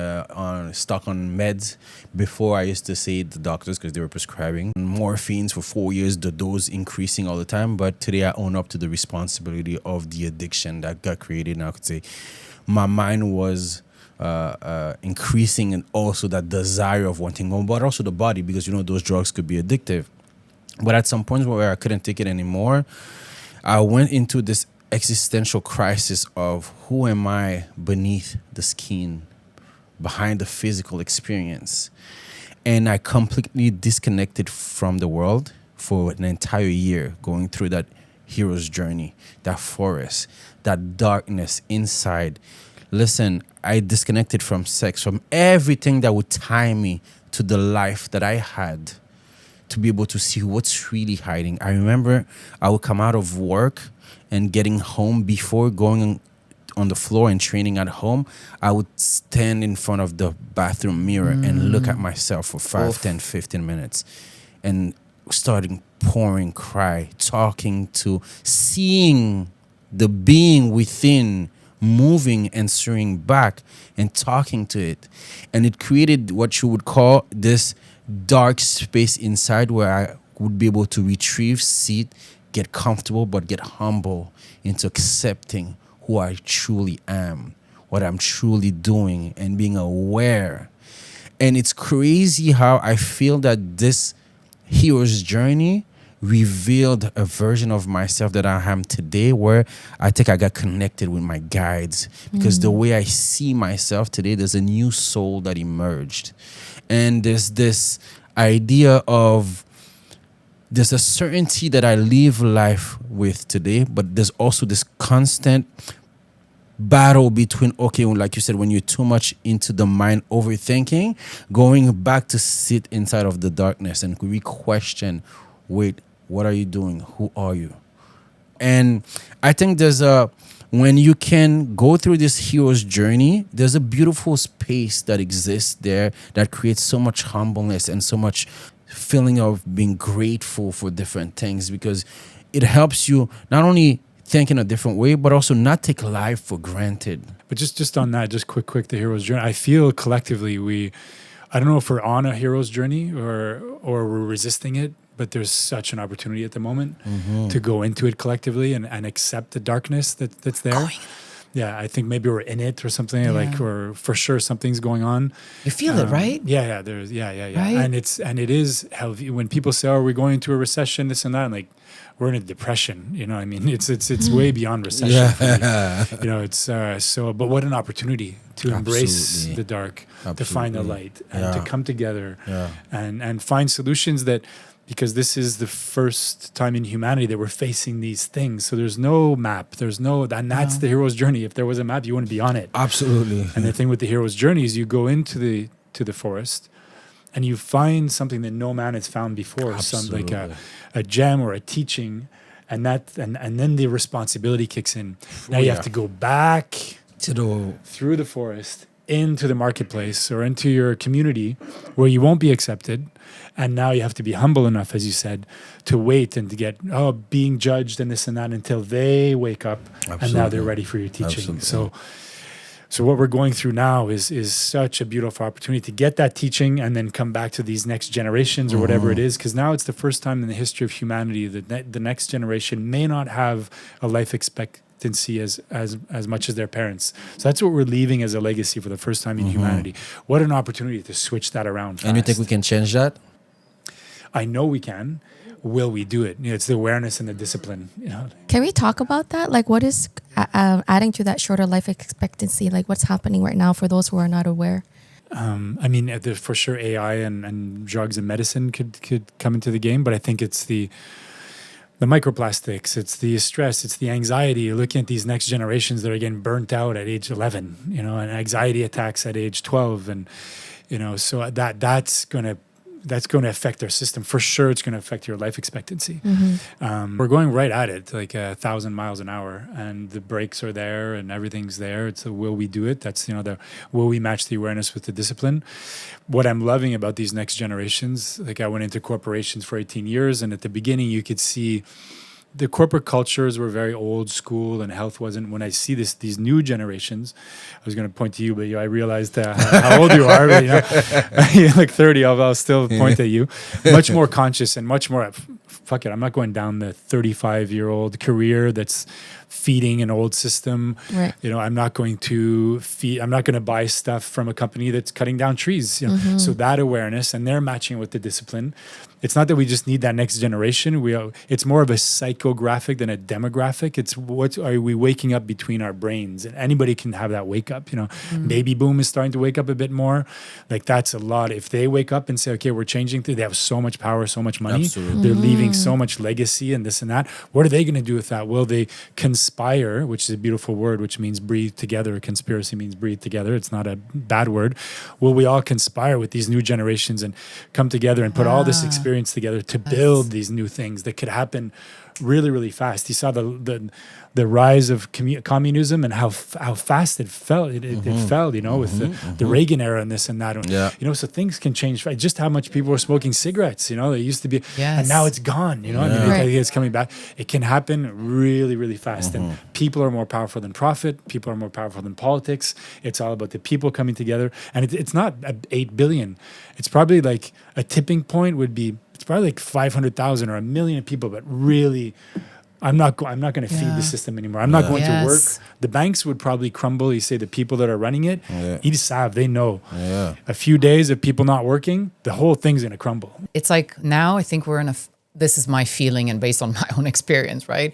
stuck on meds. Before, I used to say the doctors, because they were prescribing morphines for 4 years, the dose increasing all the time. But today I own up to the responsibility of the addiction that got created. And I could say my mind was increasing, and also that desire of wanting more, but also the body, because those drugs could be addictive. But at some point where I couldn't take it anymore, I went into this existential crisis of, who am I beneath the skin, behind the physical experience? And I completely disconnected from the world for an entire year, going through that hero's journey, that forest, that darkness inside. Listen, I disconnected from sex, from everything that would tie me to the life that I had, to be able to see what's really hiding. I remember I would come out of work and getting home, before going on the floor and training at home, I would stand in front of the bathroom mirror and look at myself for 5, 10, 15 minutes and starting pouring cry, talking to, seeing the being within moving and stirring back and talking to it. And it created what you would call this dark space inside, where I would be able to retrieve, sit, get comfortable, but get humble into accepting who I truly am, what I'm truly doing, and being aware. And it's crazy how I feel that this hero's journey revealed a version of myself that I am today, where I think I got connected with my guides, because the way I see myself today, there's a new soul that emerged. And there's this idea of, there's a certainty that I live life with today, but there's also this constant battle between, okay, like you said, when you're too much into the mind overthinking, going back to sit inside of the darkness and re-question, wait, what are you doing? Who are you? And I think when you can go through this hero's journey, there's a beautiful space that exists there that creates so much humbleness and so much feeling of being grateful for different things, because it helps you not only think in a different way, but also not take life for granted. But just on that, just quick, the hero's journey. I feel collectively I don't know if we're on a hero's journey or we're resisting it, but there's such an opportunity at the moment to go into it collectively and accept the darkness that's there. Yeah, I think maybe we're in it or something, or for sure something's going on. You feel it, right? Yeah. There's yeah. Right? And it is healthy when people say, "Oh, are we going into a recession?" This and that. I'm like, we're in a depression. You know what I mean? It's way beyond recession. Yeah. For me. You know, it's so. But what an opportunity to embrace Absolutely. the dark, to Absolutely. find the light, and to come together Yeah. and find solutions that. Because this is the first time in humanity that we're facing these things. So there's no map. And that's the hero's journey. If there was a map, you wouldn't be on it. Absolutely. And the thing with the hero's journey is you go into the forest and you find something that no man has found before. Some like a gem or a teaching, and then the responsibility kicks in. Now you have to go back through the forest into the marketplace or into your community where you won't be accepted. And now you have to be humble enough, as you said, to wait and to get being judged and this and that until they wake up. Absolutely. And now they're ready for your teaching. Absolutely. So what we're going through now is such a beautiful opportunity to get that teaching and then come back to these next generations or whatever it is. Because now it's the first time in the history of humanity that the next generation may not have a life expectancy as much as their parents. So that's what we're leaving as a legacy for the first time in humanity. What an opportunity to switch that around fast. And you think we can change that? I know we can. Will we do it? You know, it's the awareness and the discipline. You know. Can we talk about that? Like, what is adding to that shorter life expectancy? Like, what's happening right now for those who are not aware? I mean, for sure, AI and drugs and medicine could come into the game, but I think it's the microplastics, it's the stress, it's the anxiety. You're looking at these next generations that are getting burnt out at age 11, you know, and anxiety attacks at age 12, and you know, so that's going to affect their system. For sure, it's going to affect your life expectancy. We're going right at it, like 1,000 miles an hour, and the brakes are there and everything's there. It's a will we do it? That's, you know, the will we match the awareness with the discipline? What I'm loving about these next generations, like I went into corporations for 18 years, and at the beginning you could see the corporate cultures were very old school and health wasn't. When I see these new generations, I was going to point to you, but I realized how old you are. But, you know, you're like 30, I'll still point at you. Much more conscious and much more, fuck it, I'm not going down the 35-year-old career that's feeding an old system. Right. You know, I'm not going to buy stuff from a company that's cutting down trees. You know? So that awareness, and they're matching with the discipline. It's not that we just need that next generation. It's more of a psychographic than a demographic. It's what are we waking up between our brains, and anybody can have that wake up. You know, baby boom is starting to wake up a bit more. Like that's a lot. If they wake up and say, okay, we're changing things, they have so much power, so much money. Absolutely. They're leaving so much legacy and this and that. What are they going to do with that? Will they conspire, which is a beautiful word, which means breathe together. Conspiracy means breathe together. It's not a bad word. Will we all conspire with these new generations and come together and put all this experience together to build these new things that could happen really, really fast? You saw the rise of communism and how fast it fell. It fell, you know, with the Reagan era and this and that. Yeah. You know, so things can change. Just how much people were smoking cigarettes, you know, they used to be, and now it's gone, you know, I mean, it's coming back. It can happen really, really fast. And people are more powerful than profit. People are more powerful than politics. It's all about the people coming together. And it's not 8 billion. It's probably like a tipping point would be, it's probably like 500,000 or 1 million people, but really I'm not going to feed the system anymore. I'm not going to work. Yes. The banks would probably crumble. You say the people that are running it, ils savent, they know. Yeah. A few days of people not working, the whole thing's going to crumble. It's like now I think we're in this is my feeling and based on my own experience, right?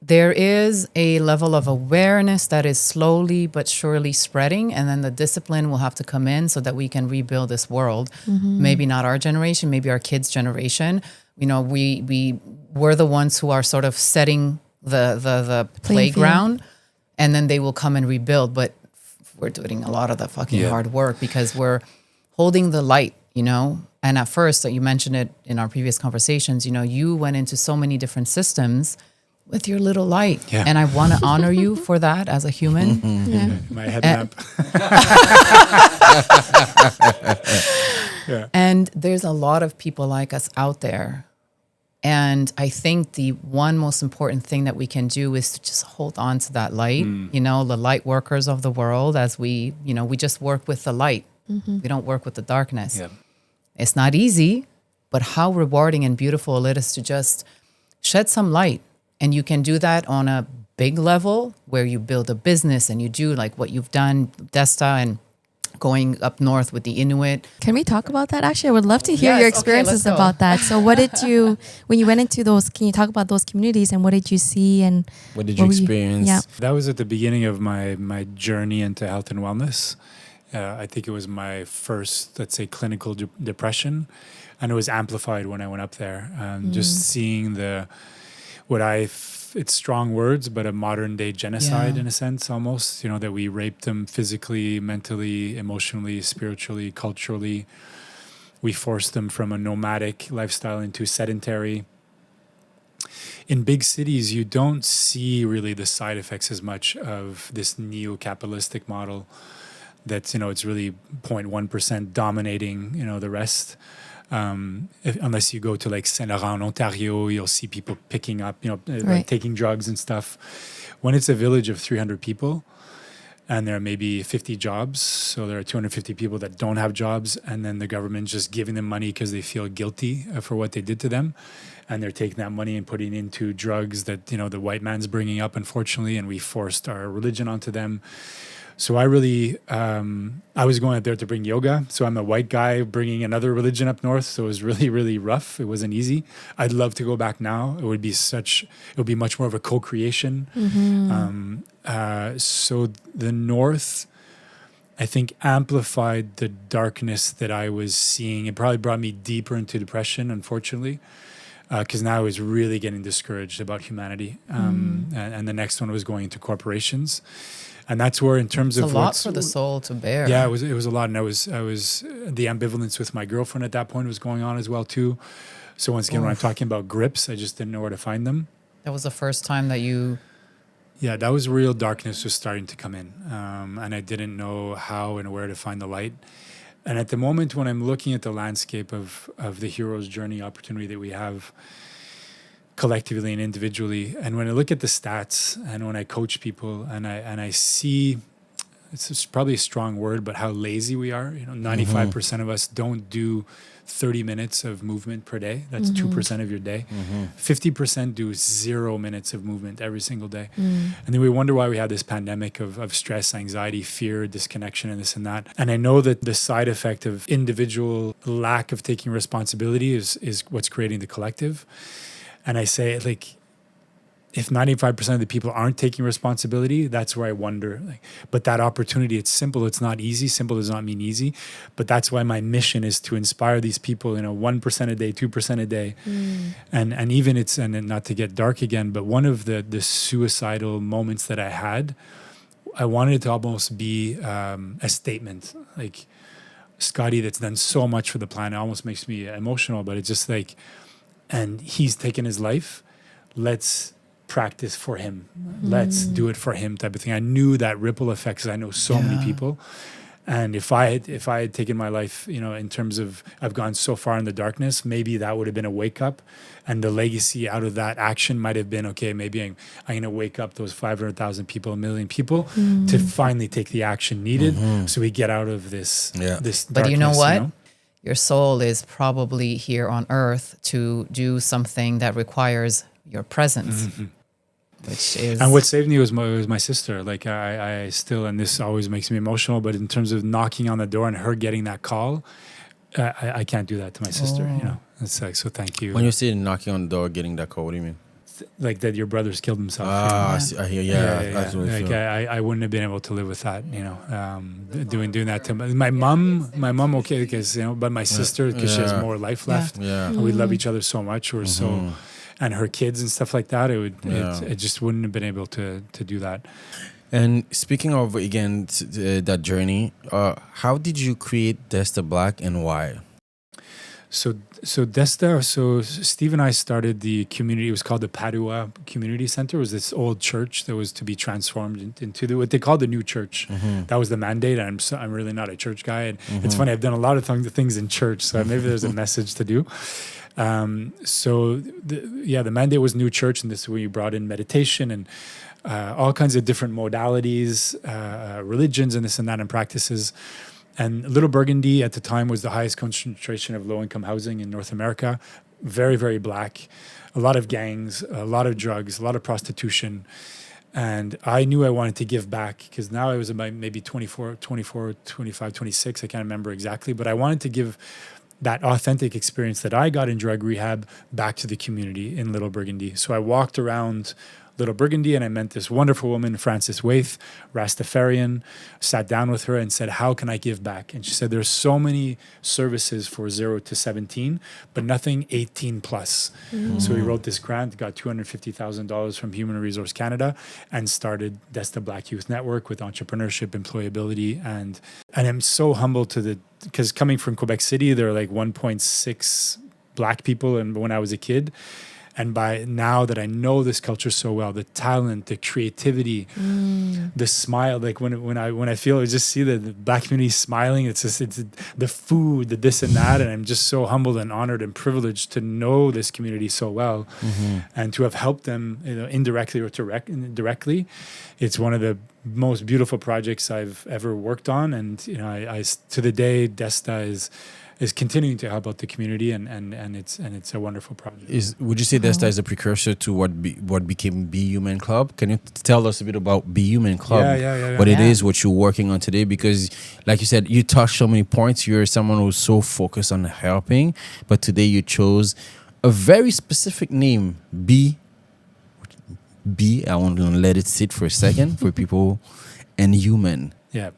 There is a level of awareness that is slowly but surely spreading, and then the discipline will have to come in so that we can rebuild this world. Maybe not our generation, maybe our kids' generation. You know, we're the ones who are sort of setting the playground, and then they will come and rebuild. But we're doing a lot of the fucking hard work because we're holding the light, you know. And at first, you mentioned it in our previous conversations, you know, you went into so many different systems with your little light. Yeah. And I want to honor you for that as a human. My headlamp. And there's a lot of people like us out there. And I think the one most important thing that we can do is to just hold on to that light, you know, the light workers of the world, as we, you know, we just work with the light. We don't work with the darkness. Yeah. It's not easy, but how rewarding and beautiful it is to just shed some light. And you can do that on a big level where you build a business and you do like what you've done, DESTA, and going up north with the Inuit. Can we talk about that? Actually, I would love to hear Yes, your okay, experiences let's go. about that. So what did you, when you went into those, can you talk about those communities and what did you see and What did you were you- experience? Yeah. That was at the beginning of my journey into health and wellness. I think it was my first, let's say, clinical depression, and it was amplified when I went up there. Just seeing it's strong words, but a modern day genocide in a sense, almost, you know, that we raped them physically, mentally, emotionally, spiritually, culturally. We forced them from a nomadic lifestyle into sedentary. In big cities, you don't see really the side effects as much of this neo-capitalistic model that's, you know, it's really 0.1% dominating, you know, the rest. Unless you go to like Saint Laurent, Ontario, you'll see people picking up, you know, like taking drugs and stuff. When it's a village of 300 people and there are maybe 50 jobs, so there are 250 people that don't have jobs, and then the government's just giving them money because they feel guilty for what they did to them, and they're taking that money and putting into drugs that, you know, the white man's bringing up, unfortunately, and we forced our religion onto them. So I really, I was going up there to bring yoga. So I'm a white guy bringing another religion up north. So it was really, really rough. It wasn't easy. I'd love to go back now. It would be much more of a co-creation. So the north, I think, amplified the darkness that I was seeing. It probably brought me deeper into depression, unfortunately, because now I was really getting discouraged about humanity. And the next one was going into corporations. And that's where, in terms It's of a lot for the soul to bear. yeah, it was a lot, and I was the ambivalence with my girlfriend at that point was going on as well too. So once again, when I'm talking about grips, I just didn't know where to find them. That was the first time that you... Yeah, that was real darkness was starting to come in, and I didn't know how and where to find the light. And at the moment when I'm looking at the landscape of the hero's journey opportunity that we have, collectively and individually, and when I look at the stats and when I coach people and I see, it's probably a strong word, but how lazy we are. You know, 95% of us don't do 30 minutes of movement per day. That's 2% of your day. 50% do 0 minutes of movement every single day. And then we wonder why we have this pandemic of stress, anxiety, fear, disconnection, and this and that. And I know that the side effect of individual lack of taking responsibility is what's creating the collective. And I say, like, if 95% of the people aren't taking responsibility, that's where I wonder. Like, but that opportunity, it's simple. It's not easy. Simple does not mean easy. But that's why my mission is to inspire these people, you know, 1% a day, 2% a day. And even it's, and not to get dark again, but one of the suicidal moments that I had, I wanted it to almost be a statement. Like, Scotty that's done so much for the planet, almost makes me emotional, but it's just like, and he's taken his life. Let's practice for him. Let's do it for him, type of thing. I knew that ripple effect because I know so many people. And if I had taken my life, you know, in terms of I've gone so far in the darkness, maybe that would have been a wake up, and the legacy out of that action might have been, okay, maybe I'm going to wake up those 500,000 people, 1 million people, to finally take the action needed, so we get out of this. This But darkness, you know what? You know? Your soul is probably here on earth to do something that requires your presence, which is. And what saved me was my sister. Like I still, and this always makes me emotional, but in terms of knocking on the door and her getting that call, I can't do that to my sister. You know, it's like, so thank you. When you're sitting knocking on the door, getting that call, what do you mean? Like that your brother's killed himself. I see, I hear. That's what I Like feel. I wouldn't have been able to live with that, you know, doing that to my mom, okay, because, you know, but my sister, because she has more life left. Yeah. And we love each other so much. We're so, and her kids and stuff like that, it just wouldn't have been able to do that. And speaking of, again, that journey, how did you create DESTA Black and why? So DESTA, so Steve and I started the community. It was called the Padua Community Center. It was this old church that was to be transformed into what they called the new church. That was the mandate. And I'm really not a church guy. And it's funny, I've done a lot of things in church, so maybe there's a message to do. The mandate was new church, and this is where you brought in meditation and all kinds of different modalities, religions and this and that, and practices. And Little Burgundy at the time was the highest concentration of low-income housing in North America. Very, very black. A lot of gangs, a lot of drugs, a lot of prostitution. And I knew I wanted to give back because now I was about maybe 24, 25, 26. I can't remember exactly. But I wanted to give that authentic experience that I got in drug rehab back to the community in Little Burgundy. So I walked around Little Burgundy and I met this wonderful woman, Frances Waith, Rastafarian, sat down with her and said, how can I give back? And she said, there's so many services for 0 to 17, but nothing 18 plus. So we wrote this grant, got $250,000 from Human Resource Canada and started DESTA Black Youth Network with entrepreneurship, employability. And I'm so humbled because coming from Quebec City, there are like 1.6 black people and when I was a kid. And by now that I know this culture so well, the talent, the creativity, the smile, like when I feel, I just see the black community smiling. It's the food, the this and that, and I'm just so humbled and honored and privileged to know this community so well, and to have helped them, you know, indirectly or directly. It's one of the most beautiful projects I've ever worked on, and you know, I to the day, DESTA is continuing to help out the community, and it's a wonderful project. Would you say DESTA is a precursor to what became Be Human Club? Can you tell us a bit about Be Human Club? Yeah. What it is, what you're working on today? Because, like you said, you touched so many points. You're someone who's so focused on helping, but today you chose a very specific name, Be. I want to let it sit for a second for people, and Human. Yeah.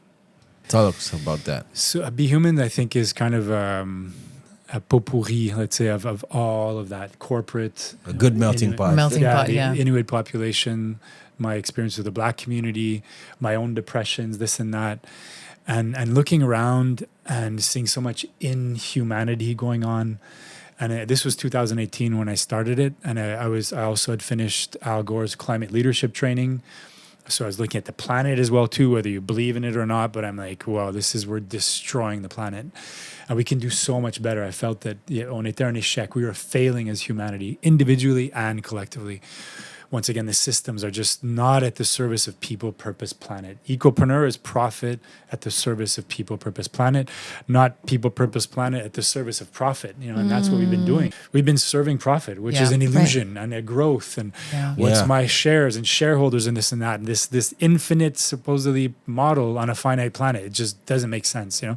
Tell us about that. So Be Human, I think, is kind of a potpourri, let's say, of all of that corporate. A good melting pot. The Inuit population, my experience with the black community, my own depressions, this and that. And looking around and seeing so much inhumanity going on. And this was 2018 when I started it. And I also had finished Al Gore's climate leadership training. So I was looking at the planet as well too, whether you believe in it or not. But I'm like, wow, we're destroying the planet, and we can do so much better. I felt that on était un échec. We were failing as humanity, individually and collectively. Once again, the systems are just not at the service of people, purpose, planet. Ecopreneur is profit at the service of people, purpose, planet, not people, purpose, planet at the service of profit. You know, and that's what we've been doing. We've been serving profit, which is an illusion and a growth, and what's my shares and shareholders and this and that, and this infinite supposedly model on a finite planet. It just doesn't make sense, you know.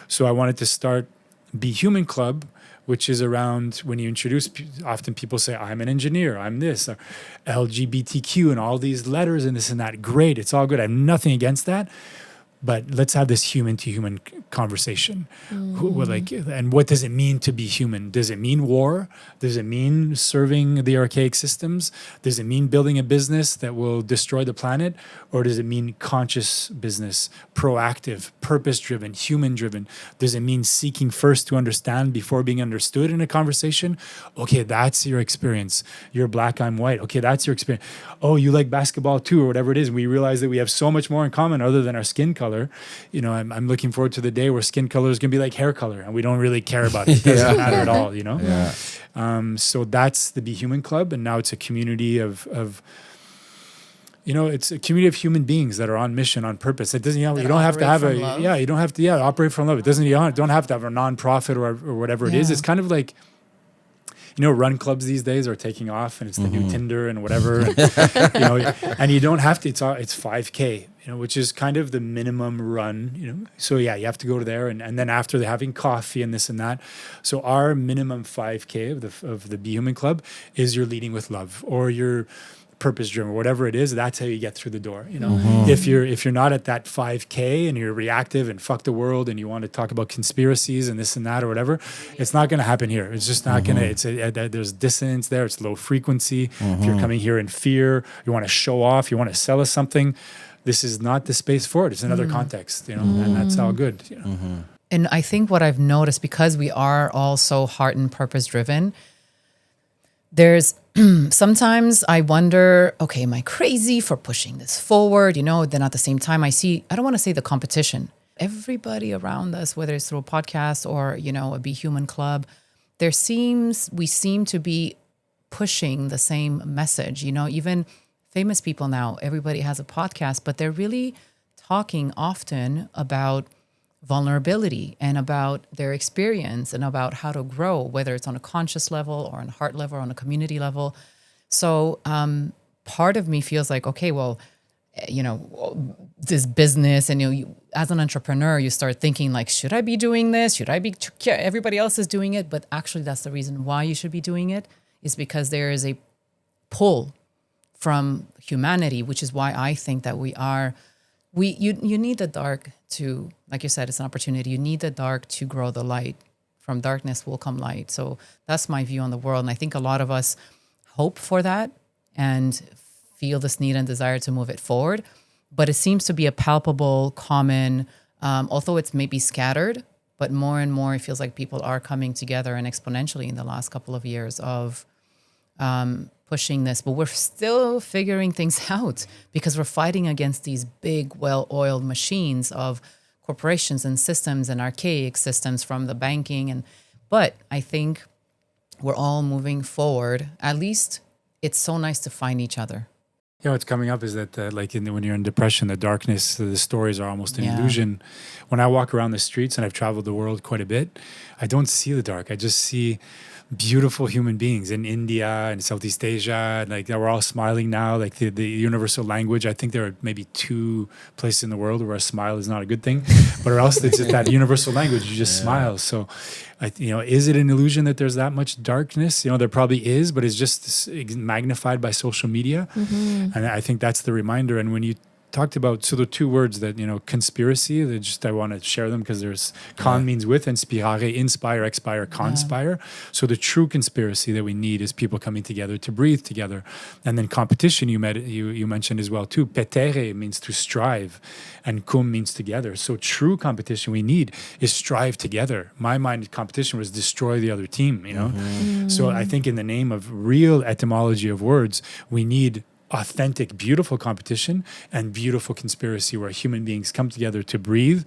So I wanted to start Be Human Club, which is around when you introduce, often people say, I'm an engineer, I'm this, or LGBTQ, and all these letters and this and that. Great, it's all good. I have nothing against that. But let's have this human-to-human conversation. And what does it mean to be human? Does it mean war? Does it mean serving the archaic systems? Does it mean building a business that will destroy the planet? Or does it mean conscious business, proactive, purpose-driven, human-driven? Does it mean seeking first to understand before being understood in a conversation? Okay, that's your experience. You're black, I'm white. Okay, that's your experience. Oh, you like basketball too, or whatever it is. We realize that we have so much more in common other than our skin color. You know, I'm looking forward to the day where skin color is going to be like hair color, and we don't really care about it. It doesn't matter at all, you know? Yeah. So that's the Be Human Club, and now it's a community of you know, it's a community of human beings that are on mission, on purpose. It doesn't, you don't have to have you don't have to, operate from love. It doesn't, you don't have to have a nonprofit or whatever it is. It's kind of like, run clubs these days are taking off, and it's the new Tinder and whatever. And, and you don't have to. It's 5K, which is kind of the minimum run. So yeah, you have to go there, and then after they're having coffee and this and that. So our minimum 5K of the Be Human Club is you're leading with love, or you're purpose driven, or whatever it is. That's how you get through the door. If you're not at that 5K and you're reactive and fuck the world and you want to talk about conspiracies and this and that or whatever, it's not going to happen here. It's just not going to. There's dissonance there. It's low frequency. If you're coming here in fear, you want to show off, you want to sell us something, this is not the space for it. It's another context, and that's all good. And I think what I've noticed, because we are all so heart and purpose driven, there's sometimes I wonder, okay, am I crazy for pushing this forward? Then at the same time, I don't want to say the competition. Everybody around us, whether it's through a podcast or, a Be Human Club, we seem to be pushing the same message. Even famous people now, everybody has a podcast, but they're really talking often about vulnerability and about their experience and about how to grow, whether it's on a conscious level or on a heart level or on a community level. So part of me feels like, okay, well, this business, and you, as an entrepreneur, you start thinking like, should I be doing this? Should I be? Everybody else is doing it, but actually, that's the reason why you should be doing it, is because there is a pull from humanity, which is why I think that you need the dark to, like you said, it's an opportunity. You need the dark to grow the light. From darkness will come light. So that's my view on the world. And I think a lot of us hope for that and feel this need and desire to move it forward. But it seems to be a palpable, common, although it's maybe scattered, but more and more it feels like people are coming together, and exponentially in the last couple of years of pushing this. But we're still figuring things out, because we're fighting against these big, well-oiled machines of corporations and systems and archaic systems from the banking. But I think we're all moving forward. At least it's so nice to find each other. What's coming up is that when you're in depression, the darkness, the stories are almost an illusion. When I walk around the streets, and I've traveled the world quite a bit, I don't see the dark. I just see beautiful human beings in India and Southeast Asia. And we're all smiling now, like the universal language. I think there are maybe 2 places in the world where a smile is not a good thing, but or else it's just that universal language. You just smile. So, is it an illusion that there's that much darkness? There probably is, but it's just magnified by social media. And I think that's the reminder. And when you talked about, so the 2 words that, conspiracy, I want to share them because there's con means with, and spirare, inspire, expire, conspire. So the true conspiracy that we need is people coming together to breathe together. And then competition, you mentioned as well too. Petere means to strive, and cum means together. So true competition we need is strive together. My mind, competition was destroy the other team, So I think in the name of real etymology of words, we need authentic, beautiful competition and beautiful conspiracy, where human beings come together to breathe,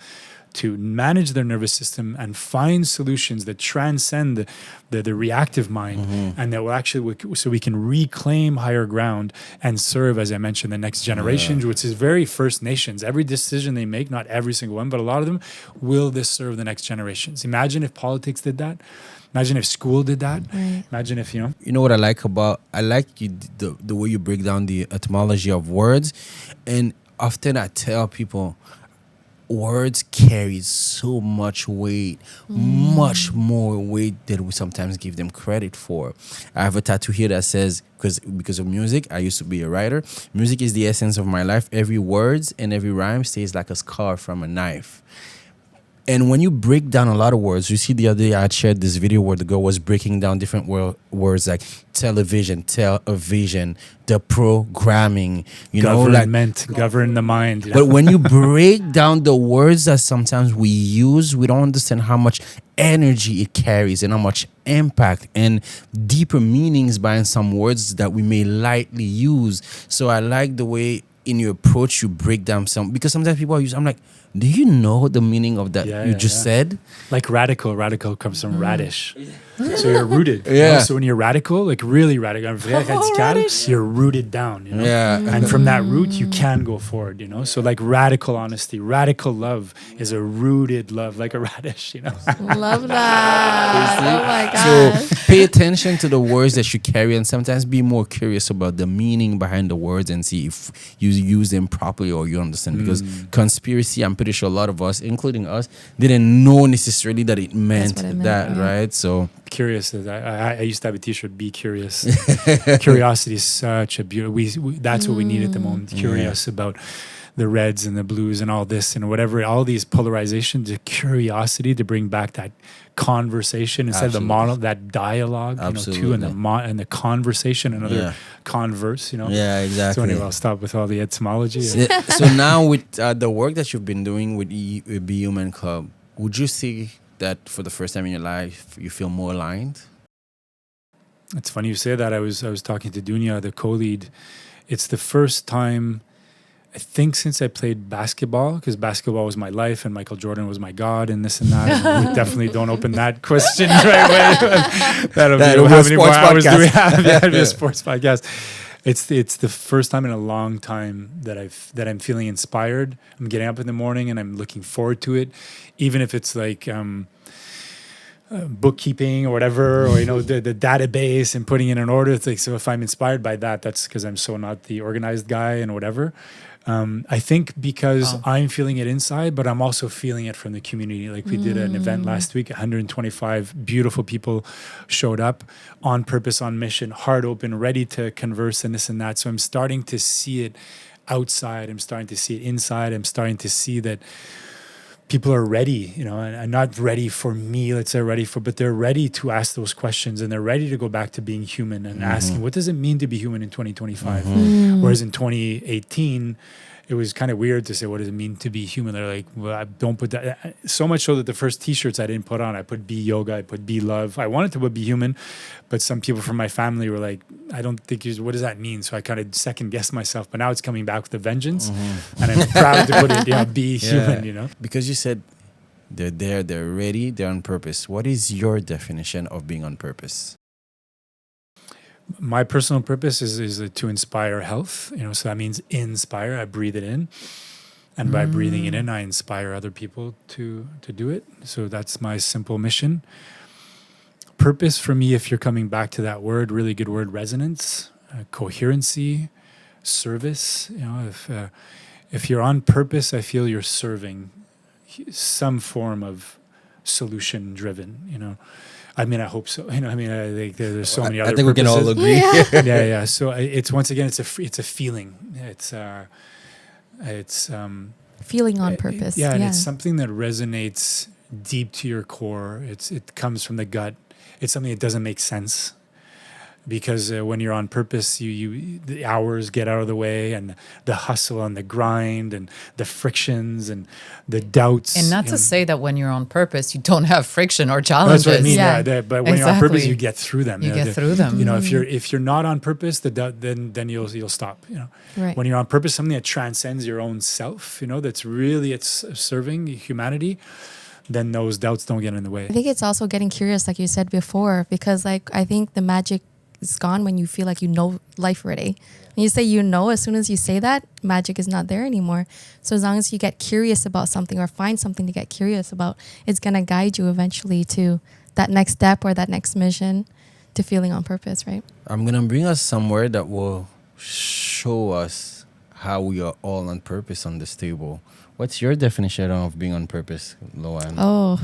to manage their nervous system, and find solutions that transcend the reactive mind, and that will actually, so we can reclaim higher ground and serve, as I mentioned, the next generation, which is very First Nations. Every decision they make, not every single one, but a lot of them, will this serve the next generations? Imagine if politics did that. Imagine if school did that. Right. Imagine if, You know what I like the way you break down the etymology of words. And often I tell people, words carry so much weight, much more weight than we sometimes give them credit for. I have a tattoo here that says, because of music, I used to be a writer. Music is the essence of my life. Every words and every rhyme stays like a scar from a knife. And when you break down a lot of words, you see the other day I had shared this video where the girl was breaking down different words like television, television, the programming, govern the mind. But when you break down the words that sometimes we use, we don't understand how much energy it carries and how much impact and deeper meanings behind some words that we may lightly use. So I like the way in your approach you break down some, because sometimes people are using, I'm like, do you know the meaning of that you just said? Like radical comes from radish. So you're rooted. You Yeah. know? So when you're radical, like really radical, radical, you're rooted down. You know? Yeah. And from that root, you can go forward. You know. So like radical honesty, radical love is a rooted love, like a radish. You know. Love that. Oh my god. So pay attention to the words that you carry, and sometimes be more curious about the meaning behind the words and see if you use them properly or you understand. Because conspiracy, I'm pretty sure a lot of us, including us, didn't know necessarily that it meant what it meant, that, yeah. right? So Curious. I used to have a T-shirt. Be curious. Curiosity is such a beautiful. That's what we need at the moment. Curious about the reds and the blues and all this and whatever. All these polarizations. The curiosity to bring back that conversation instead of the mono, that dialogue. You know, too, and the conversation. Another converse. You know. yeah, exactly. So anyway, I'll stop with all the etymology. So now with the work that you've been doing with Be Human Club, would you see that for the first time in your life you feel more aligned? It's funny you say that. I was talking to Dunya, the co-lead. It's the first time, I think, since I played basketball, because basketball was my life and Michael Jordan was my God and this and that. And we definitely don't open that question right away. That'll be how many more hours do we have? Yeah, it'll be a sports podcast. It's the first time in a long time that I'm feeling inspired. I'm getting up in the morning and I'm looking forward to it, even if it's like bookkeeping or whatever, or the database and putting it in order. It's like, so if I'm inspired by that, that's because I'm so not the organized guy and whatever. I think because I'm feeling it inside, but I'm also feeling it from the community. Like we did an event last week, 125 beautiful people showed up on purpose, on mission, heart open, ready to converse and this and that. So I'm starting to see it outside. I'm starting to see it inside. I'm starting to see that people are ready, and not ready for me, let's say but they're ready to ask those questions, and they're ready to go back to being human and asking, what does it mean to be human in 2025? Whereas in 2018, it was kind of weird to say, what does it mean to be human? They're like, well, I don't put that. So much so that the first t-shirts I didn't put on, I put be yoga, I put be love. I wanted to put be human, but some people from my family were like, I don't think what does that mean? So I kind of second guessed myself, but now it's coming back with a vengeance, and I'm proud to put it, be human, Because you said they're there, they're ready, they're on purpose. What is your definition of being on purpose? My personal purpose is to inspire health, so that means inspire. I breathe it in, and by breathing it in, I inspire other people to do it. So that's my simple mission. Purpose for me, if you're coming back to that word, really good word, resonance, coherency, service. If you're on purpose, I feel you're serving some form of solution driven. I mean, I hope so. I think there's so many other. I think we can all agree. Yeah. So it's once again, it's a feeling. It's feeling on purpose. Yeah, and it's something that resonates deep to your core. It comes from the gut. It's something that doesn't make sense. Because when you're on purpose, the hours get out of the way, and the hustle and the grind and the frictions and the doubts. And not to say that when you're on purpose, you don't have friction or challenges. That's what I mean. Yeah. But when you're on purpose, you get through them. You get through them. If you're not on purpose, then you'll stop. Right. When you're on purpose, something that transcends your own self. That's really it's serving humanity. Then those doubts don't get in the way. I think it's also getting curious, like you said before, because I think the magic is gone when you feel like you know life already. When you say as soon as you say that, magic is not there anymore. So as long as you get curious about something or find something to get curious about, it's going to guide you eventually to that next step or that next mission to feeling on purpose, right? I'm going to bring us somewhere that will show us how we are all on purpose on this table. What's your definition of being on purpose, Loan? Oh.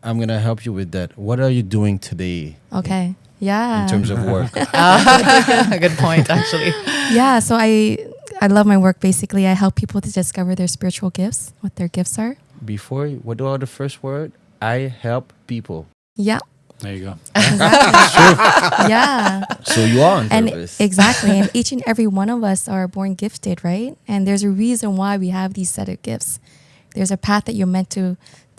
I'm going to help you with that. What are you doing today? Okay. Yeah. In terms of work. A good point, actually. Yeah. So I love my work. Basically, I help people to discover their spiritual gifts, what their gifts are. What do the first word? I help people. Yeah. There you go. Exactly. Yeah. So you are on purpose. Exactly. And each and every one of us are born gifted, right? And there's a reason why we have these set of gifts. There's a path that you're meant to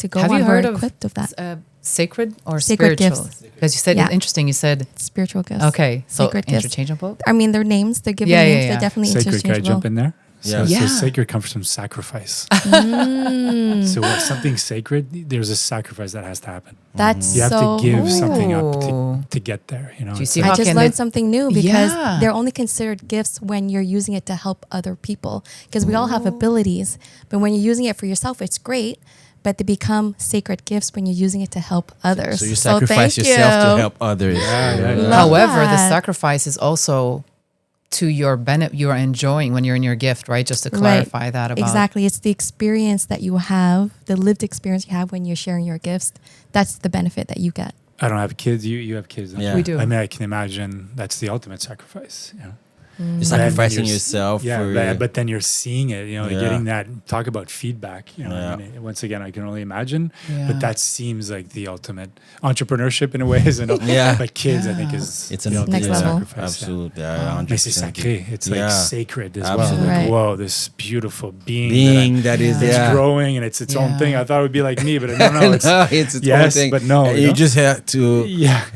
go on. Have you heard of equipped of that? Sacred or sacred spiritual? Gifts. Because you said, interesting, you said spiritual gifts. Okay, so sacred interchangeable? Gifts. I mean, their names, they're given names, they're definitely Sacred, interchangeable. can I jump in there? Yeah. So Yeah. sacred comes from sacrifice. So when something's sacred, there's a sacrifice that has to happen. That's You have so to give something up Ooh. to get there. You know, Do you it's see like- how I just can learned it- something new because Yeah. they're only considered gifts when you're using it to help other people. Because we all have abilities, but when you're using it for yourself, it's great. But they become sacred gifts when you're using it to help others. So you sacrifice thank yourself to you. help others. Yeah. Love However, the that. sacrifice is also to your benefit. You are enjoying when you're in your gift, right? Just to clarify that about Exactly. It's the experience that you have, the lived experience you have when you're sharing your gifts. That's the benefit that you get. I don't have kids. You have kids. don't Yeah. you? We do. I mean, I can imagine that's the ultimate sacrifice. You know? You're Then sacrificing you're- yourself Yeah, for but then you're seeing it. You know, Yeah. getting that. Talk about feedback. You know, Yeah. I mean, once again, I can only imagine. Yeah. But that seems like the ultimate entrepreneurship in a way, isn't it? Yeah. But kids, I think, is it's the an ultimate Next level. sacrifice. Yeah. Absolutely. Mais c'est sacré. It's like Yeah. sacred as Absolutely. well. Like, Right. whoa, this beautiful being. Being that is it's yeah. growing and it's its own Yeah. thing. I thought it would be like me, but no, no, it's No, it's its yes, own thing. but no, you know? just have to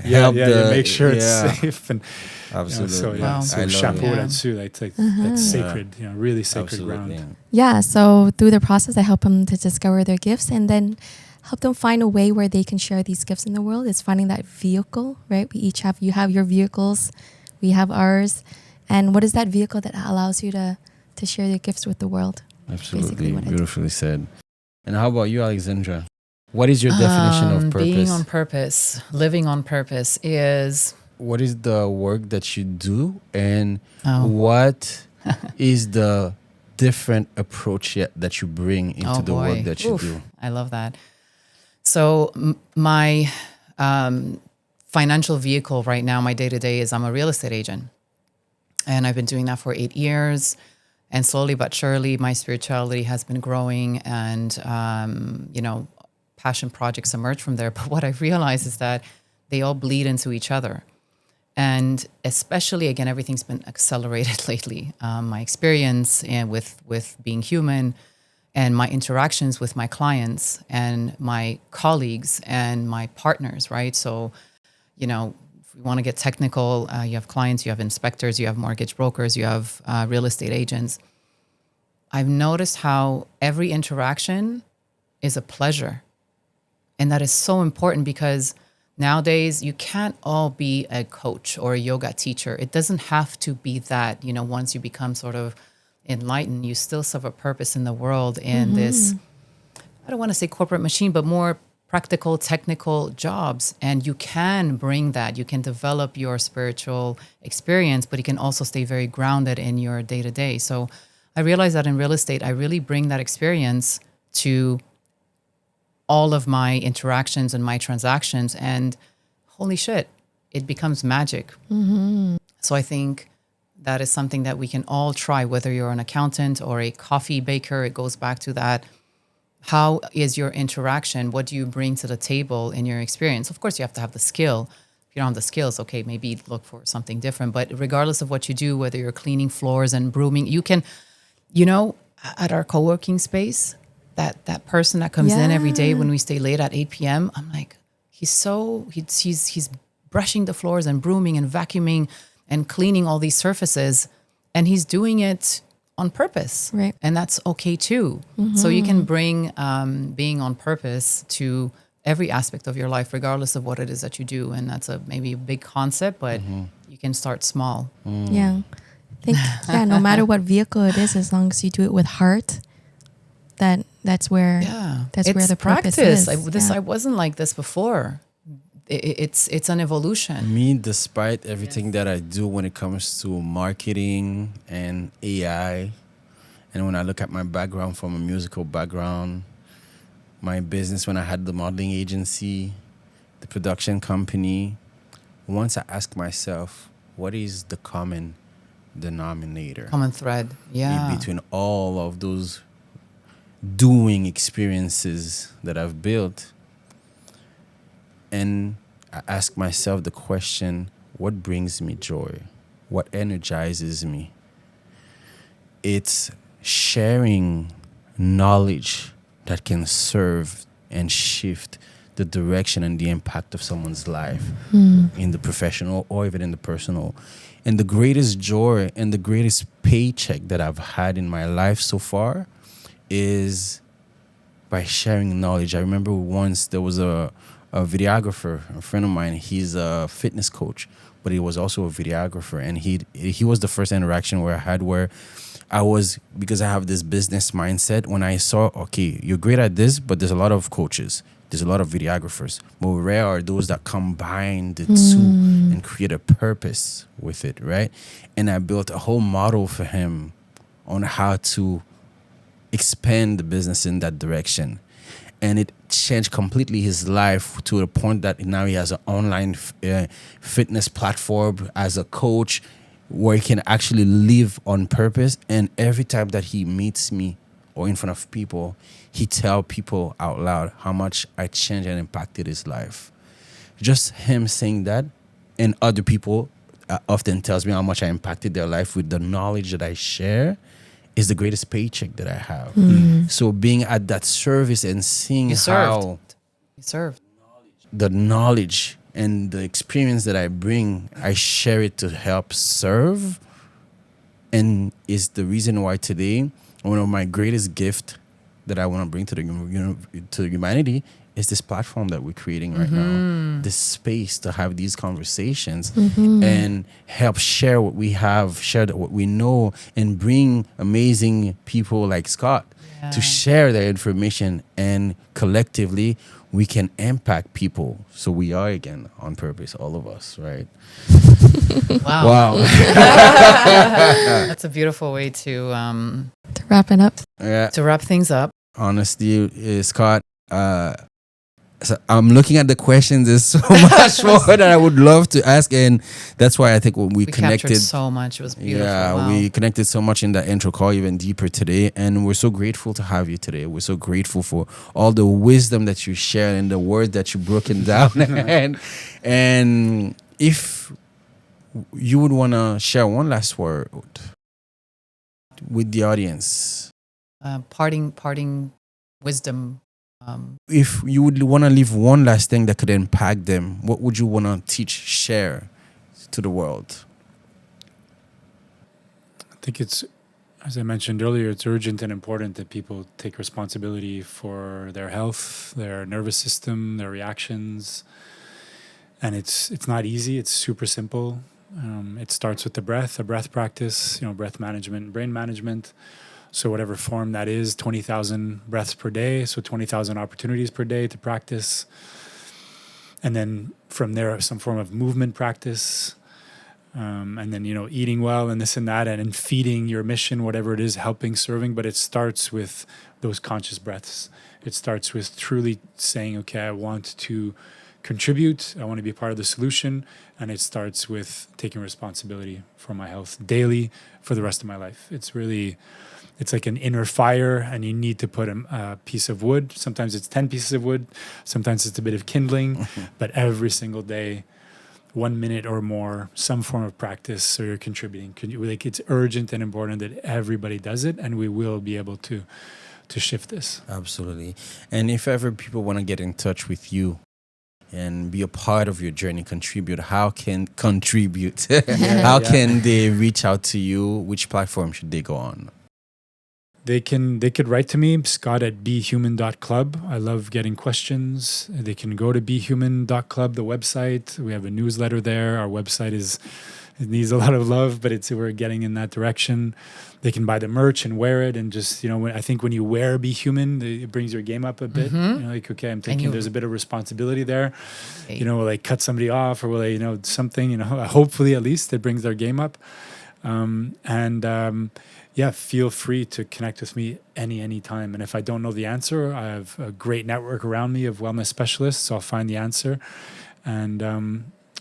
help you the make sure it's yeah. safe and Absolutely. so Wow. so I love chapeau it. là-dessus. That's like that's sacred. You know, really sacred Absolutely. ground. Yeah. So through the process, I help them to discover their gifts and then help them find a way where they can share these gifts in the world. It's finding that vehicle, right? We each have, you have your vehicles, we have ours. And what is that vehicle that allows you to share your gifts with the world? Absolutely. Basically what I do. Beautifully said. And how about you, Alexandra? What is your definition of purpose? Being on purpose, living on purpose is What is the work that you do, and Oh. what is the different approach that you bring into Oh, the work boy. that you Oof, do? I love that. So my financial vehicle right now, my day-to-day is I'm a real estate agent. And I've been doing that for 8 years. And slowly but surely, my spirituality has been growing and, passion projects emerge from there. But what I realized is that they all bleed into each other. And especially, again, everything's been accelerated lately. My experience and with being human and my interactions with my clients and my colleagues and my partners, right? So, if we want to get technical, you have clients, you have inspectors, you have mortgage brokers, you have real estate agents. I've noticed how every interaction is a pleasure. And that is so important because nowadays you can't all be a coach or a yoga teacher. It doesn't have to be that, once you become sort of enlightened, you still serve a purpose in the world in this, I don't want to say corporate machine, but more practical, technical jobs. And you can bring that. You can develop your spiritual experience, but you can also stay very grounded in your day-to-day. So I realized that in real estate, I really bring that experience to all of my interactions and my transactions. And holy shit, it becomes magic. So I think that is something that we can all try, whether you're an accountant or a coffee baker. It goes back to that. How is your interaction? What do you bring to the table in your experience? Of course, you have to have the skill. If you don't have the skills, okay, maybe look for something different. But regardless of what you do, whether you're cleaning floors and brooming, you can, at our co-working space, that person that comes in every day when we stay late at 8 p.m., I'm like, he's brushing the floors and brooming and vacuuming and cleaning all these surfaces, and he's doing it on purpose. Right. And that's okay too. So you can bring being on purpose to every aspect of your life, regardless of what it is that you do. And that's maybe a big concept, but you can start small. Yeah. I think, no matter what vehicle it is, as long as you do it with heart, that's where It's where the purpose practice. is. I wasn't like this before. It's an evolution. Me, despite everything that I do when it comes to marketing and AI, and when I look at my background from a musical background, my business when I had the modeling agency, the production company, once I ask myself, what is the common denominator Common thread. Yeah. between all of those doing experiences that I've built? And I ask myself the question, what brings me joy? What energizes me? It's sharing knowledge that can serve and shift the direction and the impact of someone's life in the professional or even in the personal. And the greatest joy and the greatest paycheck that I've had in my life so far is by sharing knowledge. I remember once there was a videographer, a friend of mine. He's a fitness coach, but he was also a videographer. And he was the first interaction where I had where I was, because I have this business mindset, when I saw, okay, you're great at this, but there's a lot of coaches, there's a lot of videographers, but rare are those that combine the two and create a purpose with it, right? And I built a whole model for him on how to expand the business in that direction. And it changed completely his life to the point that now he has an online fitness platform as a coach, where he can actually live on purpose. And every time that he meets me or in front of people, he tell people out loud how much I changed and impacted his life. Just him saying that, and other people often tells me how much I impacted their life with the knowledge that I share, is the greatest paycheck that I have. So being at that service and seeing You how served. the knowledge and the experience that I bring, I share it to help serve, and is the reason why today one of my greatest gift that I want to bring to the humanity is this platform that we're creating right now, this space to have these conversations and help share what we have, share what we know, and bring amazing people like Scott to share their information, and collectively we can impact people. So we are again on purpose, all of us, right? Wow. Wow. That's a beautiful way to wrap it up. Yeah. to wrap things up. Honestly, Scott, so I'm looking at the questions. There's so much more that I would love to ask, and that's why I think when we connected captured so much. It was beautiful. Yeah, Wow. we connected so much in that intro call, even deeper today. And we're so grateful to have you today. We're so grateful for all the wisdom that you share and the words that you've broken down. and if you would want to share one last word with the audience, Parting wisdom. if you would want to leave one last thing that could impact them, what would you want to teach, share to the world? I think it's, as I mentioned earlier, it's urgent and important that people take responsibility for their health, their nervous system, their reactions. And it's not easy. It's super simple. It starts with the breath, a breath practice, breath management, brain management. So whatever form that is, 20,000 breaths per day. So 20,000 opportunities per day to practice. And then from there, some form of movement practice. And then, eating well and this and that, and feeding your mission, whatever it is, helping, serving. But it starts with those conscious breaths. It starts with truly saying, okay, I want to contribute. I want to be part of the solution. And it starts with taking responsibility for my health daily for the rest of my life. It's like an inner fire, and you need to put a piece of wood. Sometimes it's 10 pieces of wood. Sometimes it's a bit of kindling. But every single day, 1 minute or more, some form of practice, so you're contributing. It's urgent and important that everybody does it, and we will be able to shift this. Absolutely. And if ever people want to get in touch with you and be a part of your journey, contribute, how can they reach out to you? Which platform should they go on? They could write to me, scott@behuman.club. I love getting questions. They can go to behuman.club, the website. We have a newsletter there. Our website it needs a lot of love, but we're getting in that direction. They can buy the merch and wear it, and just, I think when you wear Be Human, it brings your game up a bit. Okay, I'm thinking there's a bit of responsibility there. Hey. Will I cut somebody off, or will I, something, hopefully at least it brings their game up. Feel free to connect with me any time. And if I don't know the answer, I have a great network around me of wellness specialists, so I'll find the answer. And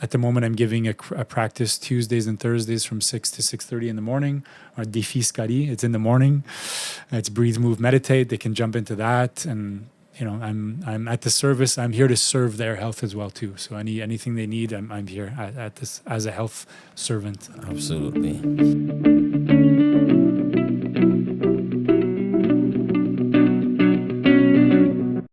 at the moment, I'm giving a practice Tuesdays and Thursdays from 6 to 6:30 in the morning, or Défi Scotty. It's in the morning. It's breathe, move, meditate. They can jump into that. And, I'm at the service. I'm here to serve their health as well, too. So anything they need, I'm here at this as a health servant. Absolutely.